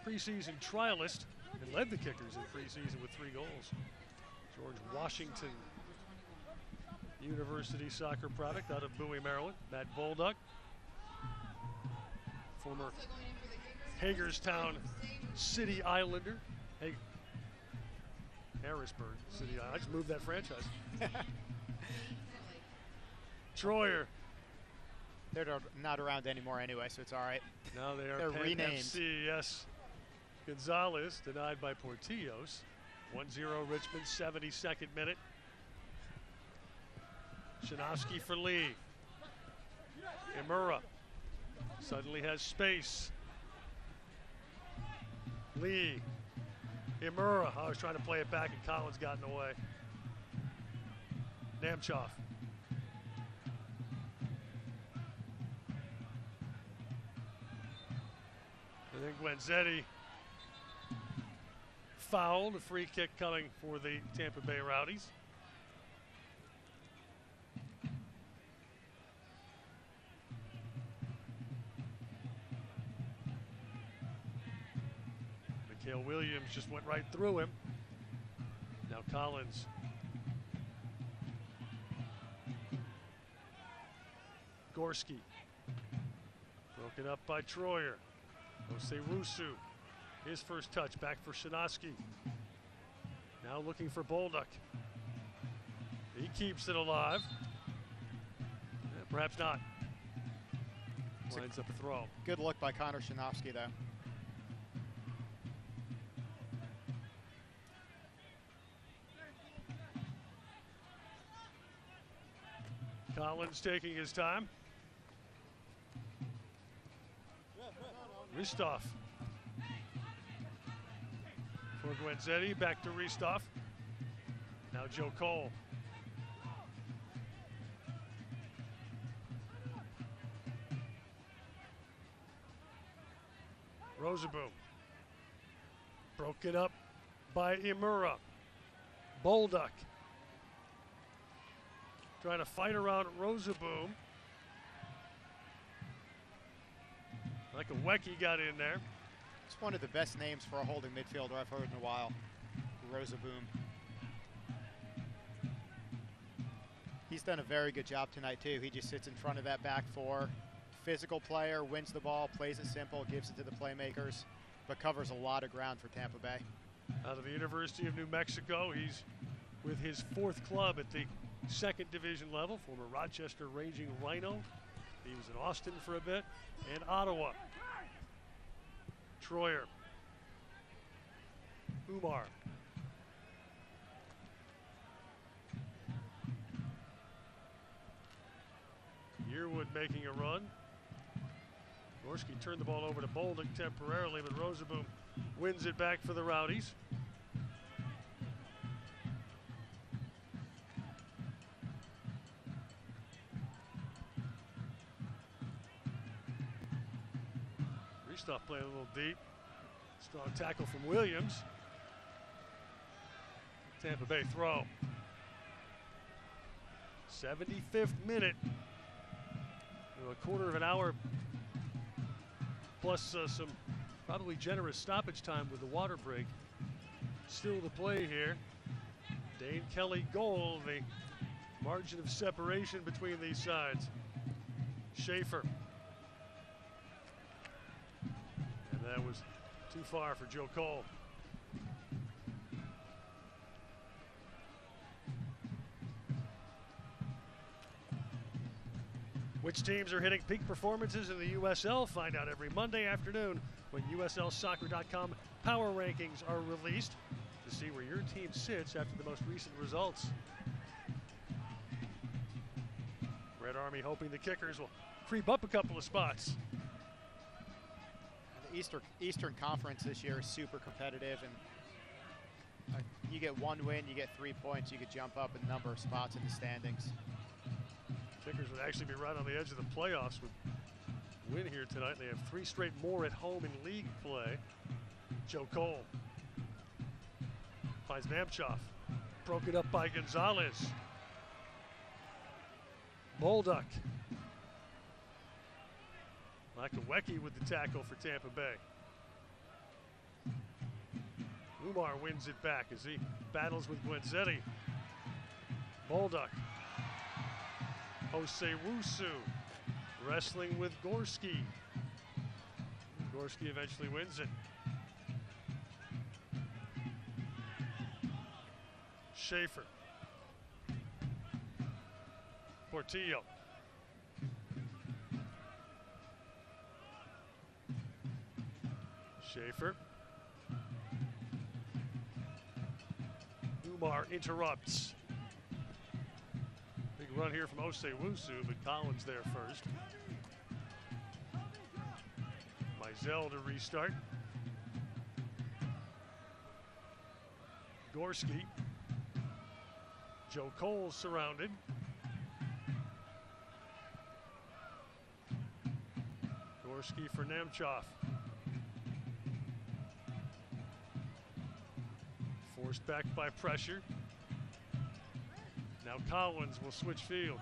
preseason trialist and led the Kickers in preseason with 3 goals. George Washington University soccer product out of Bowie, Maryland. Matt Bolduck, former Hagerstown City Islander. Harrisburg City Islander. I just moved that franchise. Troyer. They're not around anymore anyway, so it's all right. Now they're renamed. FC, yes. Gonzalez denied by Portillos. 1-0 Richmond, 72nd minute. Shinovsky for Lee. Imura suddenly has space. Lee. Imura. I was trying to play it back and Collins got in the way. Namchoff. And then Gwenzetti fouled. A free kick coming for the Tampa Bay Rowdies. Mikhail Williams just went right through him. Now Collins. Gorski. Broken up by Troyer. Osewusu. His first touch back for Shinovsky. Now looking for Bolduck. He keeps it alive. Perhaps not. Lines up a throw. Good look by Connor Shinovsky, though. Collins taking his time. Ristov. For Gwenzetti, back to Ristov. Now Joe Cole. Rosaboom. Broken up by Imura. Bolduck. Trying to fight around Rosaboom. Like a Wecky got in there. It's one of the best names for a holding midfielder I've heard in a while. Rosaboom. He's done a very good job tonight too. He just sits in front of that back four. Physical player, wins the ball, plays it simple, gives it to the playmakers, but covers a lot of ground for Tampa Bay. Out of the University of New Mexico, he's with his 4th club at the 2nd division level, former Rochester Raging Rhino. He was in Austin for a bit, and Ottawa. Troyer. Umar. Yearwood making a run. Gorski turned the ball over to Bolduck temporarily, but Rosaboom wins it back for the Rowdies. Ristov playing a little deep. Strong tackle from Williams. Tampa Bay throw. 75th minute. A quarter of an hour plus some probably generous stoppage time with the water break. still to play here. Dane Kelly goal, the margin of separation between these sides. Schaefer. And that was too far for Joe Cole. Which teams are hitting peak performances in the USL? Find out every Monday afternoon when USLsoccer.com power rankings are released to see where your team sits after the most recent results. Red Army hoping the Kickers will creep up a couple of spots. The Eastern Conference this year is super competitive, and you get one win, you get 3 points, you could jump up a number of spots in the standings. Kickers would actually be right on the edge of the playoffs with win here tonight. They have 3 straight more at home in league play. Joe Cole finds Namchoff. Broken up by Gonzalez. Molduck. Lakawecki with the tackle for Tampa Bay. Umar wins it back as he battles with Gwenzetti. Molduck. Osewusu wrestling with Gorski. Gorski eventually wins it. Schaefer. Portillo. Schaefer. Umar interrupts. Big run here from Osewusu, but Collins there first. Mizell to restart. Gorski. Joe Cole surrounded. Gorski for Namchoff. Forced back by pressure. Now Collins will switch fields.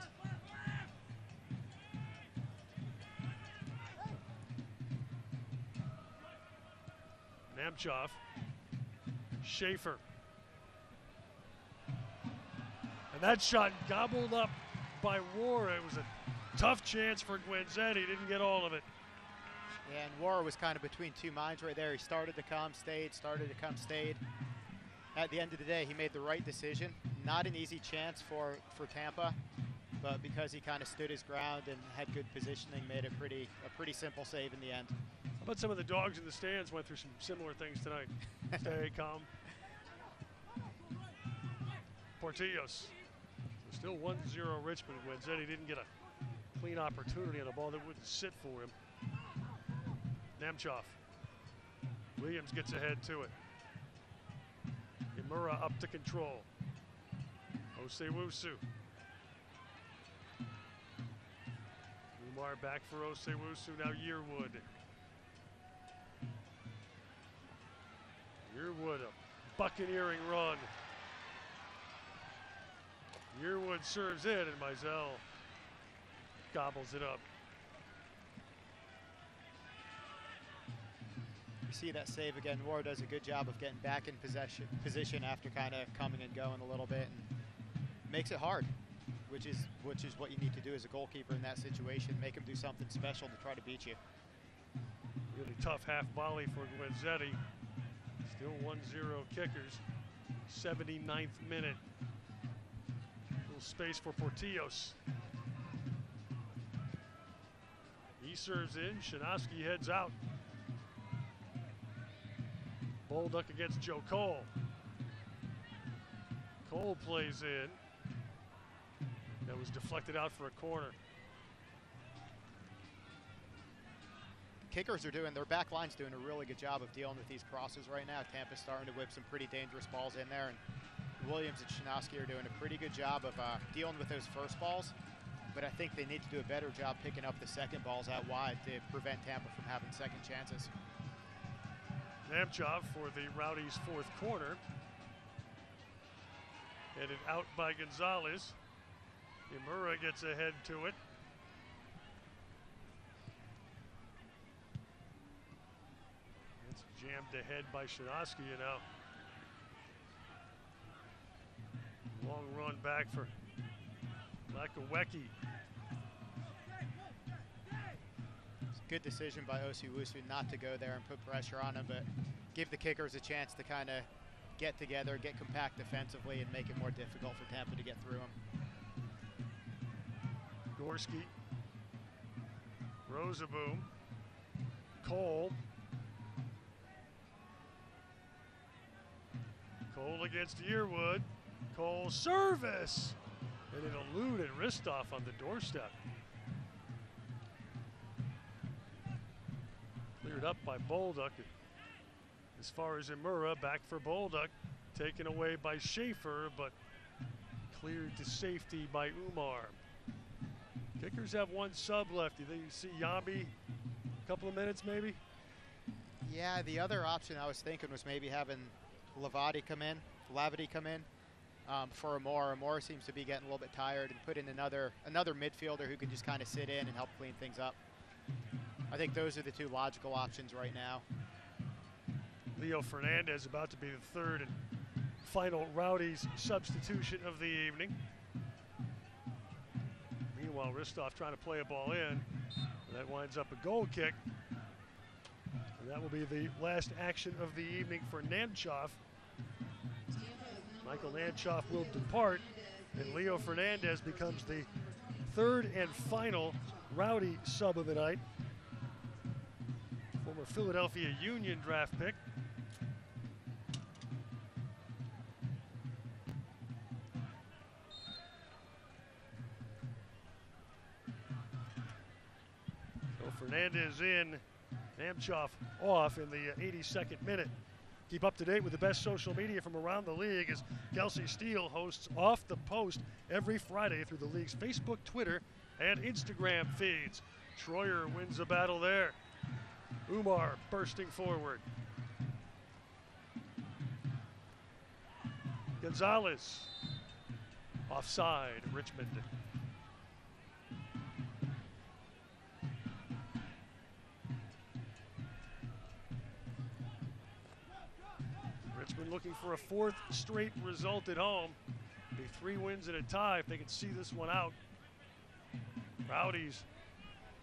Namchoff. Schaefer. And that shot gobbled up by War. It was a tough chance for Gwenzetti. Didn't get all of it. Yeah, and War was kind of between two minds right there. He started to come, stayed, started to come, stayed. At the end of the day, he made the right decision. Not an easy chance for Tampa, but because he kind of stood his ground and had good positioning, made a pretty simple save in the end. How about some of the dogs in the stands went through some similar things tonight? Stay calm. Portillos. So still 1-0 Richmond. Gwenzetti didn't get a clean opportunity on a ball that wouldn't sit for him. Namchoff. Williams gets ahead to it. Imura up to control. Osewusu. Umar back for Osewusu. Now Yearwood. Yearwood, a buccaneering run. Yearwood serves in, and Mizell gobbles it up. You see that save again. War does a good job of getting back in position after kind of coming and going a little bit, and makes it hard, which is what you need to do as a goalkeeper in that situation. Make him do something special to try to beat you. Really tough half volley for Gwenzetti. Still 1-0 Kickers. 79th minute. Little space for Portillos. He serves in. Shinosky heads out. Bolduck against Joe Cole. Cole plays in. That was deflected out for a corner. Kickers are doing, their back line's doing a really good job of dealing with these crosses right now. Tampa's starting to whip some pretty dangerous balls in there, and Williams and Shinosky are doing a pretty good job of dealing with those first balls, but I think they need to do a better job picking up the second balls out wide to prevent Tampa from having second chances. Namchoff for the Rowdies' fourth corner. Headed out by Gonzalez. Imura gets ahead to it. It's jammed ahead by Shinosky, and now Long run back for Lakawecki. It's a good decision by Osiwusu not to go there and put pressure on him, but give the kickers a chance to kind of get together, get compact defensively, and make it more difficult for Tampa to get through them. Gorski, Rosaboom, Cole. Cole against Yearwood. Cole service, and it eluded Ristov on the doorstep. Cleared up by Bolduc. As far as Imura, back for Bolduc, taken away by Schaefer, but cleared to safety by Umar. Kickers have one sub left. Do you see Yambi a couple of minutes maybe? Yeah, the other option I was thinking was maybe having Lavati come in for Amor. Amor seems to be getting a little bit tired, and put in another midfielder who can just kind of sit in and help clean things up. I think those are the two logical options right now. Leo Fernandez about to be the third and final Rowdies substitution of the evening. Meanwhile, Ristov trying to play a ball in. That winds up a goal kick. And that will be the last action of the evening for Nanchoff. Michael Nanchoff will depart, and Leo Fernandez becomes the third and final Rowdy sub of the night. Former Philadelphia Union draft pick. So Fernandez in, Nanchoff off in the 82nd minute. Keep up to date with the best social media from around the league as Kelsey Steele hosts Off the Post every Friday through the league's Facebook, Twitter, and Instagram feeds. Troyer wins the battle there. Umar bursting forward. Gonzalez offside, Richmond. Richmond looking for a fourth straight result at home. Be 3 wins and a tie if they can see this one out. Rowdies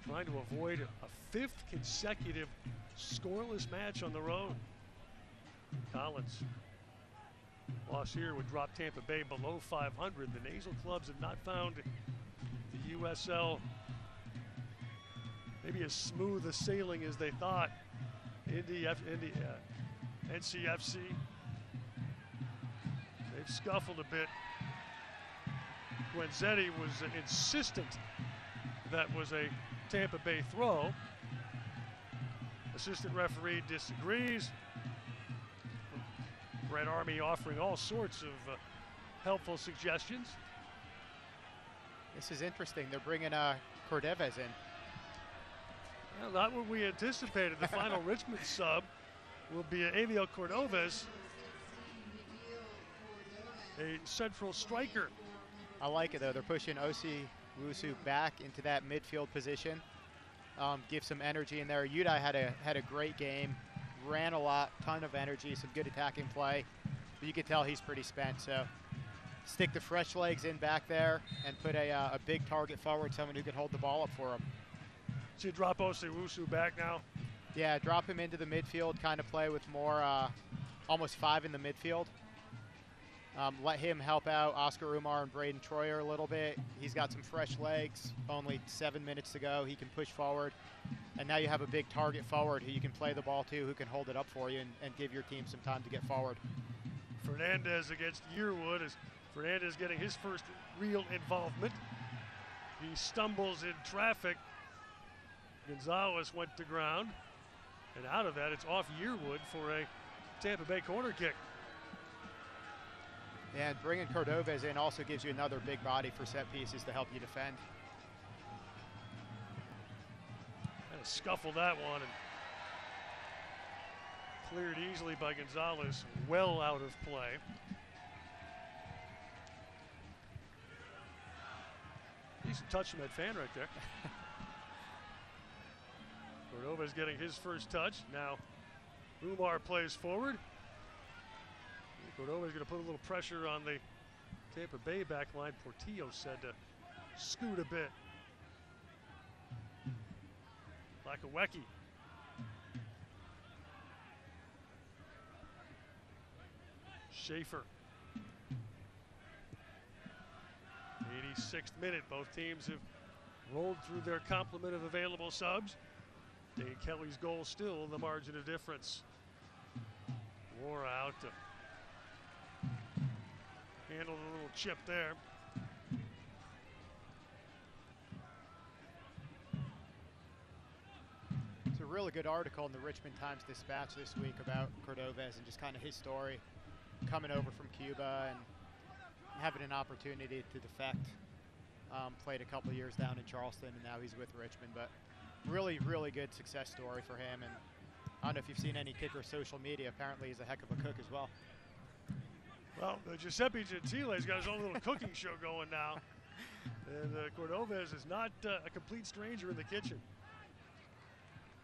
trying to avoid a 5th consecutive scoreless match on the road. Collins. Loss here would drop Tampa Bay below 500. The Nasal clubs have not found the USL maybe as smooth a sailing as they thought. NCFC. They've scuffled a bit. Gwenzetti was insistent that was a Tampa Bay throw. Assistant referee disagrees. Red Army offering all sorts of helpful suggestions. This is interesting. They're bringing Cordeves in. Well, not what we anticipated. The final Richmond sub will be Aviel Cordoves, a central striker. I like it though. They're pushing Osiwusu back into that midfield position. Give some energy in there. Udai had a great game, ran a lot, ton of energy, some good attacking play. But you could tell he's pretty spent. So stick the fresh legs in back there and put a big target forward, someone who can hold the ball up for him. So you drop Osiwusu back now? Yeah, drop him into the midfield, kind of play with more, almost 5 in the midfield. Let him help out Oscar Umar and Braden Troyer a little bit. He's got some fresh legs, only 7 minutes to go. He can push forward. And now you have a big target forward who you can play the ball to, who can hold it up for you and give your team some time to get forward. Fernandez against Yearwood as Fernandez getting his first real involvement. He stumbles in traffic. Gonzalez went to ground. And out of that, it's off Yearwood for a Tampa Bay corner kick. And bringing Cordoves in also gives you another big body for set pieces to help you defend. Kind of scuffled that one and cleared easily by Gonzalez, well out of play. Decent touch from that fan right there. Cordova's getting his first touch. Now Umar plays forward. Cordova's going to put a little pressure on the Tampa Bay backline, Portillo, said to scoot a bit. Lakawecki. Schaefer. 86th minute. Both teams have rolled through their complement of available subs. Dane Kelly's goal still the margin of difference. Wore out to handle the little chip there. It's a really good article in the Richmond Times-Dispatch this week about Cordovez and just kind of his story coming over from Cuba and having an opportunity to defect. Played a couple of years down in Charleston, and now he's with Richmond. But really, really good success story for him. And I don't know if you've seen any Kicker social media. Apparently he's a heck of a cook as well. Well, Giuseppe Gentile's got his own little cooking show going now. And Cordovez is not a complete stranger in the kitchen.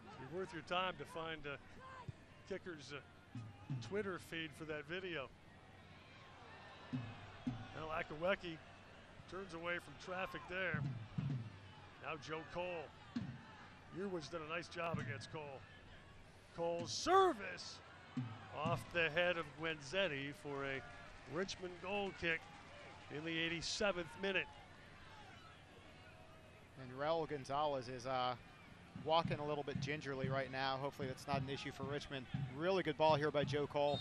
It'd be worth your time to find Kicker's Twitter feed for that video. Now Lakawecki turns away from traffic there. Now Joe Cole. Yearwood's done a nice job against Cole. Cole's service off the head of Gwenzetti for a Richmond goal kick in the 87th minute. And Raul Gonzalez is walking a little bit gingerly right now. Hopefully that's not an issue for Richmond. Really good ball here by Joe Cole.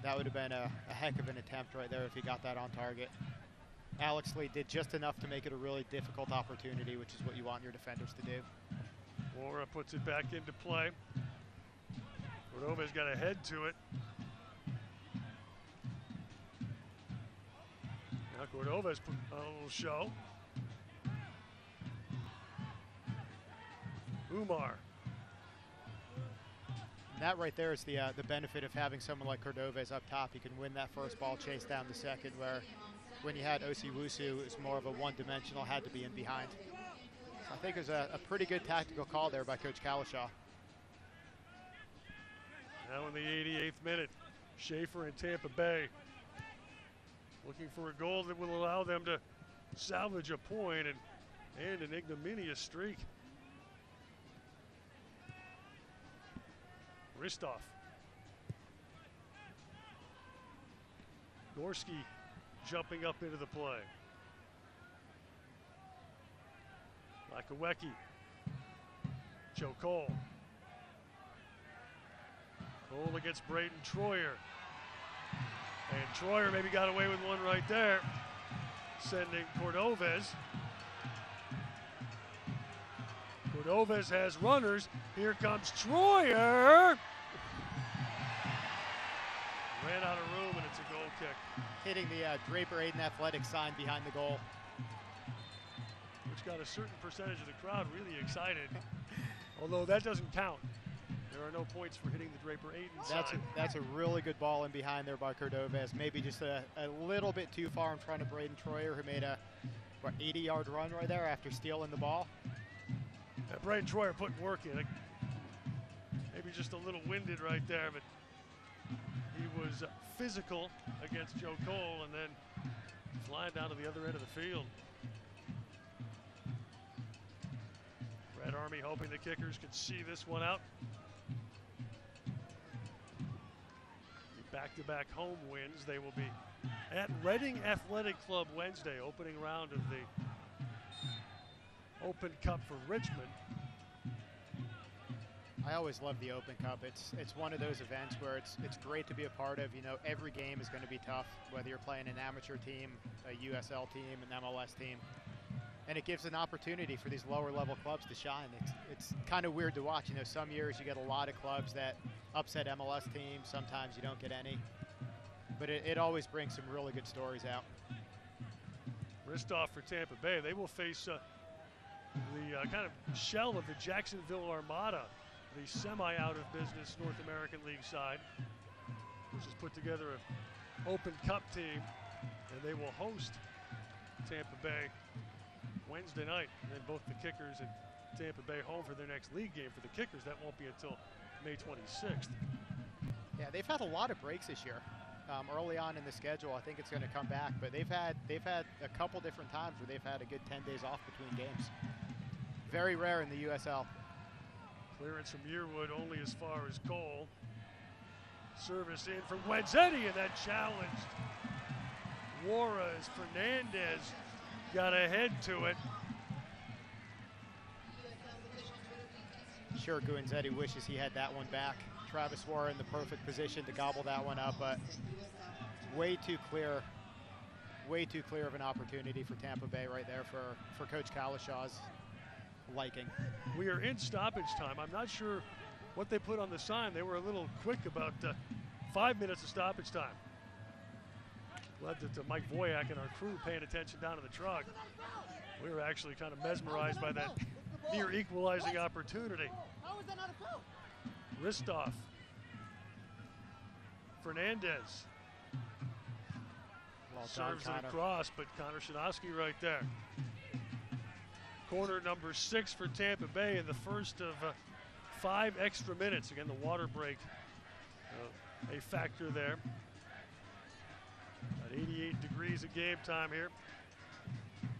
That would have been a heck of an attempt right there if he got that on target. Alex Lee did just enough to make it a really difficult opportunity, which is what you want your defenders to do. Wara puts it back into play. Cordovez got a head to it. Now Cordovez put on a little show. Umar. And that right there is the benefit of having someone like Cordovez up top. You can win that first ball, chase down the second, where when you had Osiwusu, it was more of a one-dimensional, had to be in behind. So I think it was a pretty good tactical call there by Coach Kalishaw. Now in the 88th minute, Schaefer and Tampa Bay looking for a goal that will allow them to salvage a point and an ignominious streak. Ristov. Gorski jumping up into the play. Lakawecki. Joe Cole. Cole against Braden Troyer. And Troyer maybe got away with one right there, sending Cordovez. Cordovez has runners. Here comes Troyer. Ran out of room, and it's a goal kick. Hitting the Draper Aiden Athletic sign behind the goal. Which got a certain percentage of the crowd really excited. Although that doesn't count. There are no points for hitting the Draper Aiden sign. That's a really good ball in behind there by Cordovez. Maybe just a little bit too far in front of Braden Troyer, who made a 80-yard run right there after stealing the ball. Braden Troyer putting work in. Maybe just a little winded right there, but he was physical against Joe Cole and then flying down to the other end of the field. Red Army hoping the Kickers could see this one out. Back-to-back home wins. They will be at Reading Athletic Club Wednesday, opening round of the Open Cup for Richmond. I always love the Open Cup. It's one of those events where it's great to be a part of. You know, every game is going to be tough, whether you're playing an amateur team, a USL team, an MLS team. And it gives an opportunity for these lower level clubs to shine. It's kind of weird to watch. You know, some years you get a lot of clubs that upset MLS teams. Sometimes you don't get any. But it always brings some really good stories out. Wrist-off for Tampa Bay. They will face the kind of shell of the Jacksonville Armada, the semi-out-of-business North American League side, which has put together an Open Cup team, and they will host Tampa Bay Wednesday night. And then both the Kickers and Tampa Bay home for their next league game. For the Kickers, that won't be until May 26th. Yeah, they've had a lot of breaks this year. early on in the schedule. I think it's going to come back, but they've had a couple different times where they've had a good 10 days off between games. Very rare in the USL. Clearance from Yearwood only as far as Cole. Service in from Gwenzetti, and that challenged. Juarez Fernandez got ahead to it. Sure, Gwenzetti wishes he had that one back. Travis Juarez in the perfect position to gobble that one up, but way too clear of an opportunity for Tampa Bay right there for Coach Kalishaw's liking. We are in stoppage time. I'm not sure what they put on the sign. They were a little quick about 5 minutes of stoppage time. Led to Mike Voyak and our crew paying attention down to the truck. We were actually kind of mesmerized by that near equalizing opportunity. How is that not a foul? Ristoff. Fernandez. Well serves done, it across, but Connor Shinosky right there. Corner number 6 for Tampa Bay in the first of 5 extra minutes. Again, the water break, a factor there. At 88 degrees of game time here.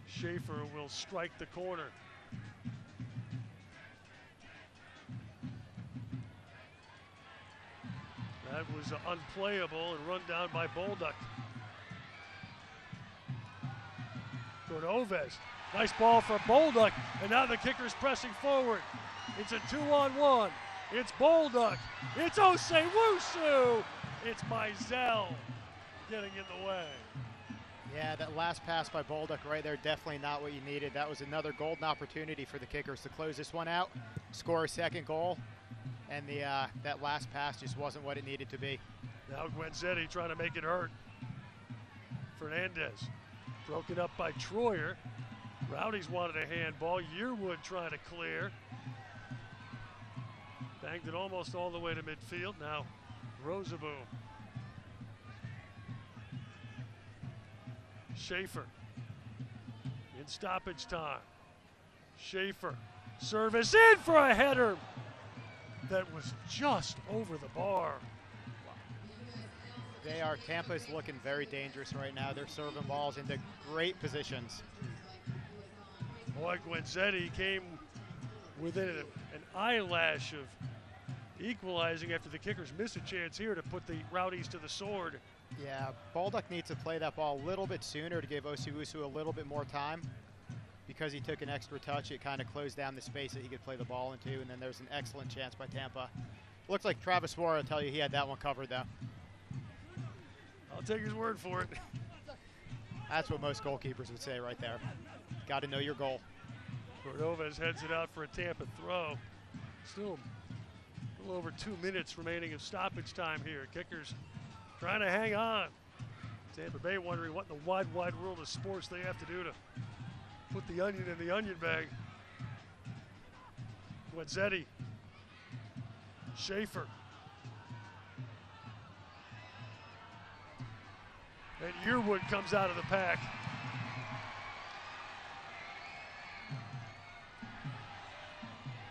Schaefer will strike the corner. That was unplayable and run down by Bolduc. Cordovez, nice ball for Bolduc, and now the kicker's pressing forward. It's a 2-on-1. It's Bolduc. It's Osei-Wusu. It's Mizell getting in the way. Yeah, that last pass by Bolduc right there, definitely not what you needed. That was another golden opportunity for the kickers to close this one out, score a second goal, and that last pass just wasn't what it needed to be. Now Gwenzetti trying to make it hurt. Fernandez broken up by Troyer. Rowdies wanted a handball. Yearwood trying to clear. Banged it almost all the way to midfield. Now Rosaboom. Schaefer in stoppage time. Schaefer, service in for a header that was just over the bar. Tampa's looking very dangerous right now. They're serving balls into great positions. Boy, Gwenzetti came within an eyelash of equalizing after the kickers missed a chance here to put the Rowdies to the sword. Yeah, Bolduc needs to play that ball a little bit sooner to give Osei-Wusu a little bit more time. Because he took an extra touch, it kind of closed down the space that he could play the ball into, and then there's an excellent chance by Tampa. Looks like Travis Juarez will tell you he had that one covered, though. I'll take his word for it. That's what most goalkeepers would say right there. Got to know your goal. Cordovez heads it out for a Tampa throw. Still a little over 2 minutes remaining of stoppage time here. Kickers trying to hang on. Tampa Bay wondering what in the wide world of sports they have to do to put the onion in the onion bag. Gwenzetti. Schaefer. And Yearwood comes out of the pack.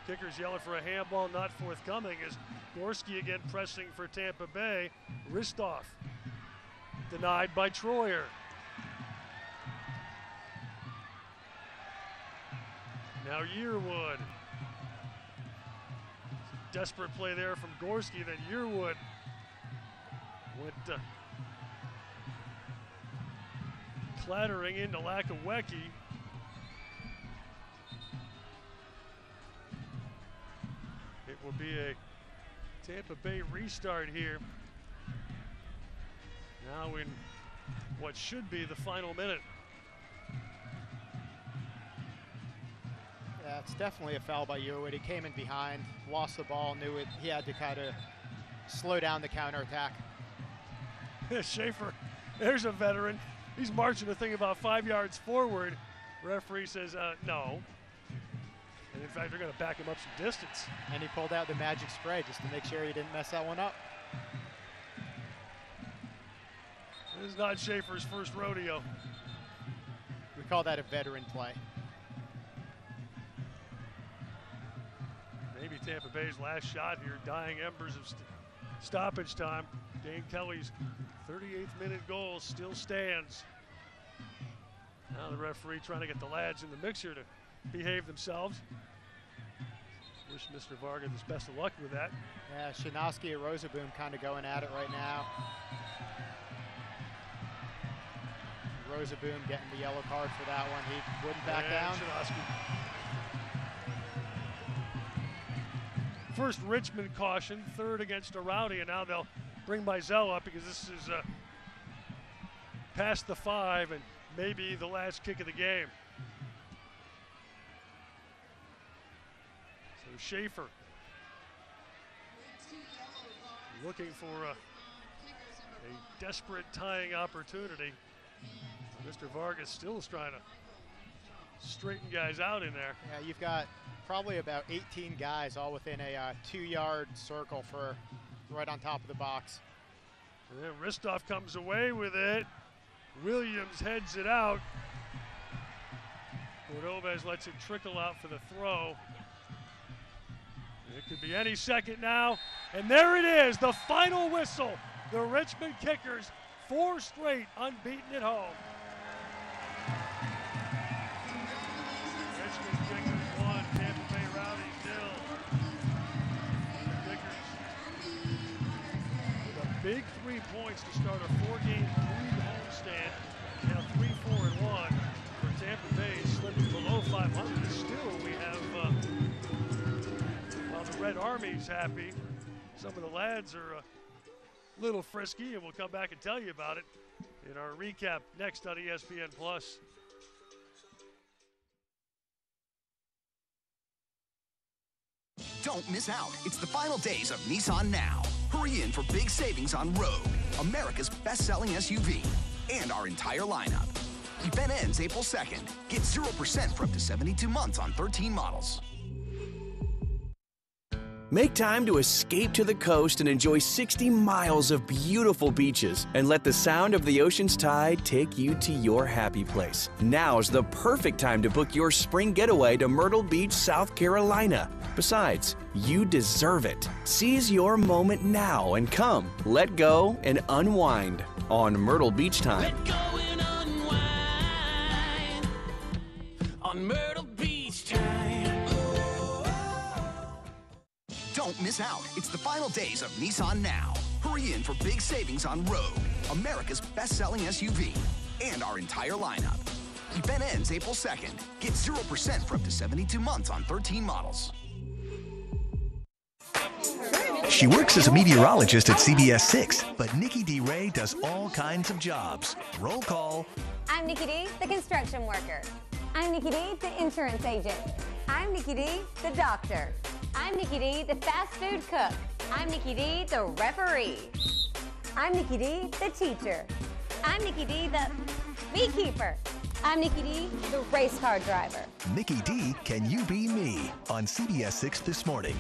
Kickers yelling for a handball, not forthcoming, as Gorski again pressing for Tampa Bay. Ristoff denied by Troyer. Now Yearwood. Desperate play there from Gorski, then Yearwood went clattering into Lakawecki. It will be a Tampa Bay restart here. Now in what should be the final minute. Yeah, it's definitely a foul by Yearwood. He came in behind, lost the ball, knew it. He had to kind of slow down the counterattack. Schaefer, there's a veteran. He's marching the thing about 5 yards forward. Referee says no. And in fact, they're going to back him up some distance. And he pulled out the magic spray just to make sure he didn't mess that one up. This is not Schaefer's first rodeo. We call that a veteran play. Maybe Tampa Bay's last shot here, dying embers of stoppage time. Dane Kelly's 38th minute goal still stands. Now the referee trying to get the lads in the mixer to behave themselves. Wish Mr. Vargas the best of luck with that. Yeah, Shinosky and Rosaboom kind of going at it right now. Rosaboom getting the yellow card for that one. He wouldn't back down. Shinosky. First Richmond caution, third against a Rowdy, and now they'll bring Mizell up because this is past the 5 and maybe the last kick of the game. So Schaefer looking for a desperate tying opportunity. Mr. Vargas still is trying to straighten guys out in there. Yeah, you've got probably about 18 guys all within a 2-yard circle for right on top of the box. And then Ristov comes away with it. Williams heads it out. Cordovez lets it trickle out for the throw. It could be any second now. And there it is, the final whistle. The Richmond Kickers, 4 straight unbeaten at home. Richmond Kickers 1, Tampa Bay Rowdies 0. The Kickers with a big 3 points to start a 4-game league homestand. Now 3-4-1 for Tampa Bay, slipping below 500. Still, we have, while the Red Army's happy, some of the lads are a little frisky, and we'll come back and tell you about it in our recap next on ESPN+. Don't miss out. It's the final days of Nissan Now. Hurry in for big savings on Rogue, America's best-selling SUV, and our entire lineup. Event ends April 2nd. Get 0% for up to 72 months on 13 models. Make time to escape to the coast and enjoy 60 miles of beautiful beaches and let the sound of the ocean's tide take you to your happy place. Now's the perfect time to book your spring getaway to Myrtle Beach, South Carolina. Besides, you deserve it. Seize your moment now and come, let go, and unwind on Myrtle Beach Time. Let go and unwind on Myrtle Beach Time. Don't miss out. It's the final days of Nissan Now. Hurry in for big savings on Rogue, America's best-selling SUV, and our entire lineup. Event ends April 2nd. Get 0% for up to 72 months on 13 models. She works as a meteorologist at CBS 6, but Nikki D. Ray does all kinds of jobs. Roll call. I'm Nikki D, the construction worker. I'm Nikki D, the insurance agent. I'm Nikki D, the doctor. I'm Nikki D, the fast food cook. I'm Nikki D, the referee. I'm Nikki D, the teacher. I'm Nikki D, the beekeeper. I'm Nikki D, the race car driver. Nikki D, Can You Be Me? On CBS 6 this morning.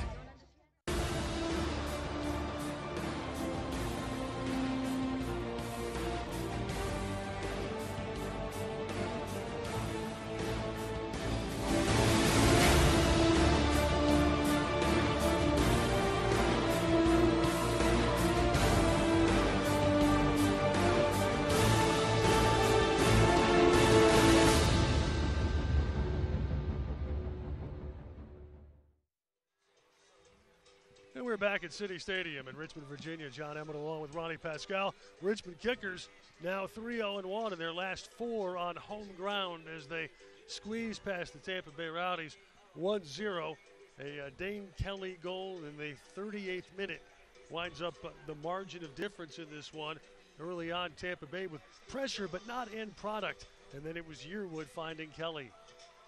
And we're back at City Stadium in Richmond, Virginia. John Emmett along with Ronnie Pascal. Richmond Kickers now 3-0-1 in their last 4 on home ground as they squeeze past the Tampa Bay Rowdies 1-0. A Dane Kelly goal in the 38th minute winds up the margin of difference in this one. Early on, Tampa Bay with pressure but not end product. And then it was Yearwood finding Kelly.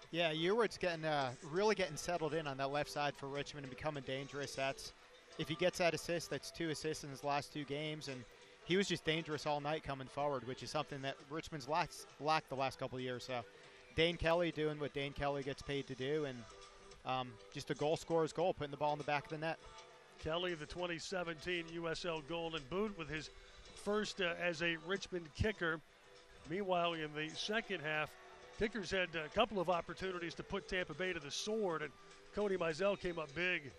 Yeah, Yearwood's getting really getting settled in on that left side for Richmond and becoming dangerous. If he gets that assist, that's 2 assists in his last 2 games, and he was just dangerous all night coming forward, which is something that Richmond's lacked the last couple of years. So Dane Kelly doing what Dane Kelly gets paid to do, and just a goal scorer's goal, putting the ball in the back of the net. Kelly, the 2017 USL Golden Boot, with his first as a Richmond kicker. Meanwhile, in the second half, Kickers had a couple of opportunities to put Tampa Bay to the sword, and Cody Mizell came up big.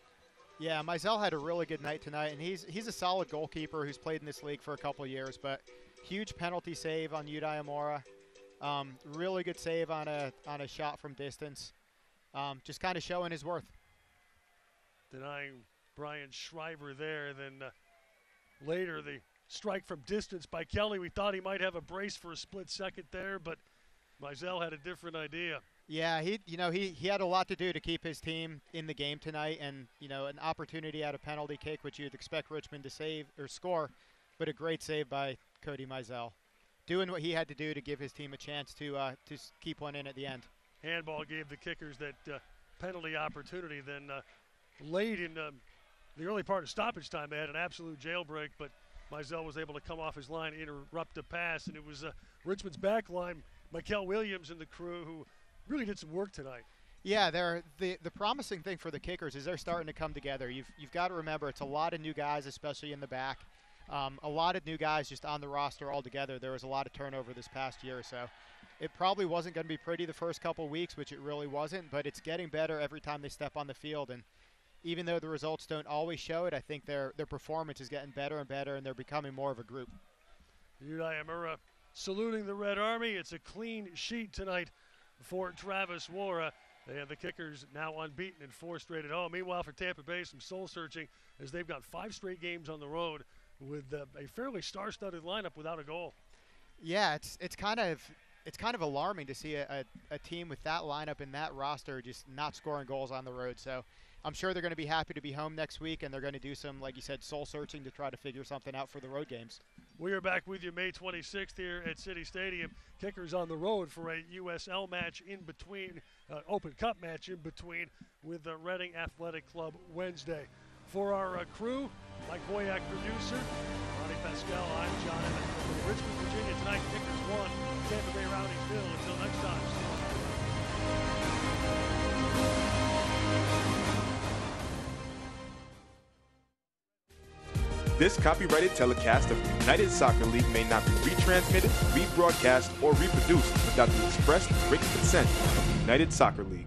Yeah, Mizell had a really good night tonight, and he's a solid goalkeeper who's played in this league for a couple years, but huge penalty save on Udai Amora. Really good save on a shot from distance. Just kind of showing his worth. Denying Brian Shriver there. Then later the strike from distance by Kelly. We thought he might have a brace for a split second there, but Mizell had a different idea. Yeah, he had a lot to do to keep his team in the game tonight, and an opportunity at a penalty kick, which you'd expect Richmond to save or score, but a great save by Cody Mizell, doing what he had to do to give his team a chance to keep one in at the end. Handball gave the Kickers that penalty opportunity. Then late in the early part of stoppage time, they had an absolute jailbreak, but Mizell was able to come off his line, interrupt a pass, and it was Richmond's back line, Mikel Williams and the crew, who really did some work tonight. Yeah, the promising thing for the Kickers is they're starting to come together. You've got to remember it's a lot of new guys, especially in the back. A lot of new guys just on the roster altogether. There was a lot of turnover this past year, so it probably wasn't going to be pretty the first couple weeks, which it really wasn't, but it's getting better every time they step on the field. And even though the results don't always show it, I think their performance is getting better and better, and they're becoming more of a group. Udai Amora saluting the Red Army. It's a clean sheet tonight for Travis Wara. They have the Kickers now unbeaten in 4 straight at home. Meanwhile, for Tampa Bay, some soul-searching as they've got 5 straight games on the road with a fairly star-studded lineup without a goal. Yeah, it's kind of alarming to see a team with that lineup and that roster just not scoring goals on the road. So I'm sure they're going to be happy to be home next week, and they're going to do some, like you said, soul-searching to try to figure something out for the road games. We are back with you May 26th here at City Stadium. Kickers on the road for a USL match in between, Open Cup match in between with the Reading Athletic Club Wednesday. For our crew, Mike Boyack, producer, Ronnie Pascal, I'm John Emmett. From Richmond, Virginia tonight, Kickers 1, Tampa Bay Rowdies 0. Until next time, see you. This copyrighted telecast of the United Soccer League may not be retransmitted, rebroadcast, or reproduced without the express written consent of the United Soccer League.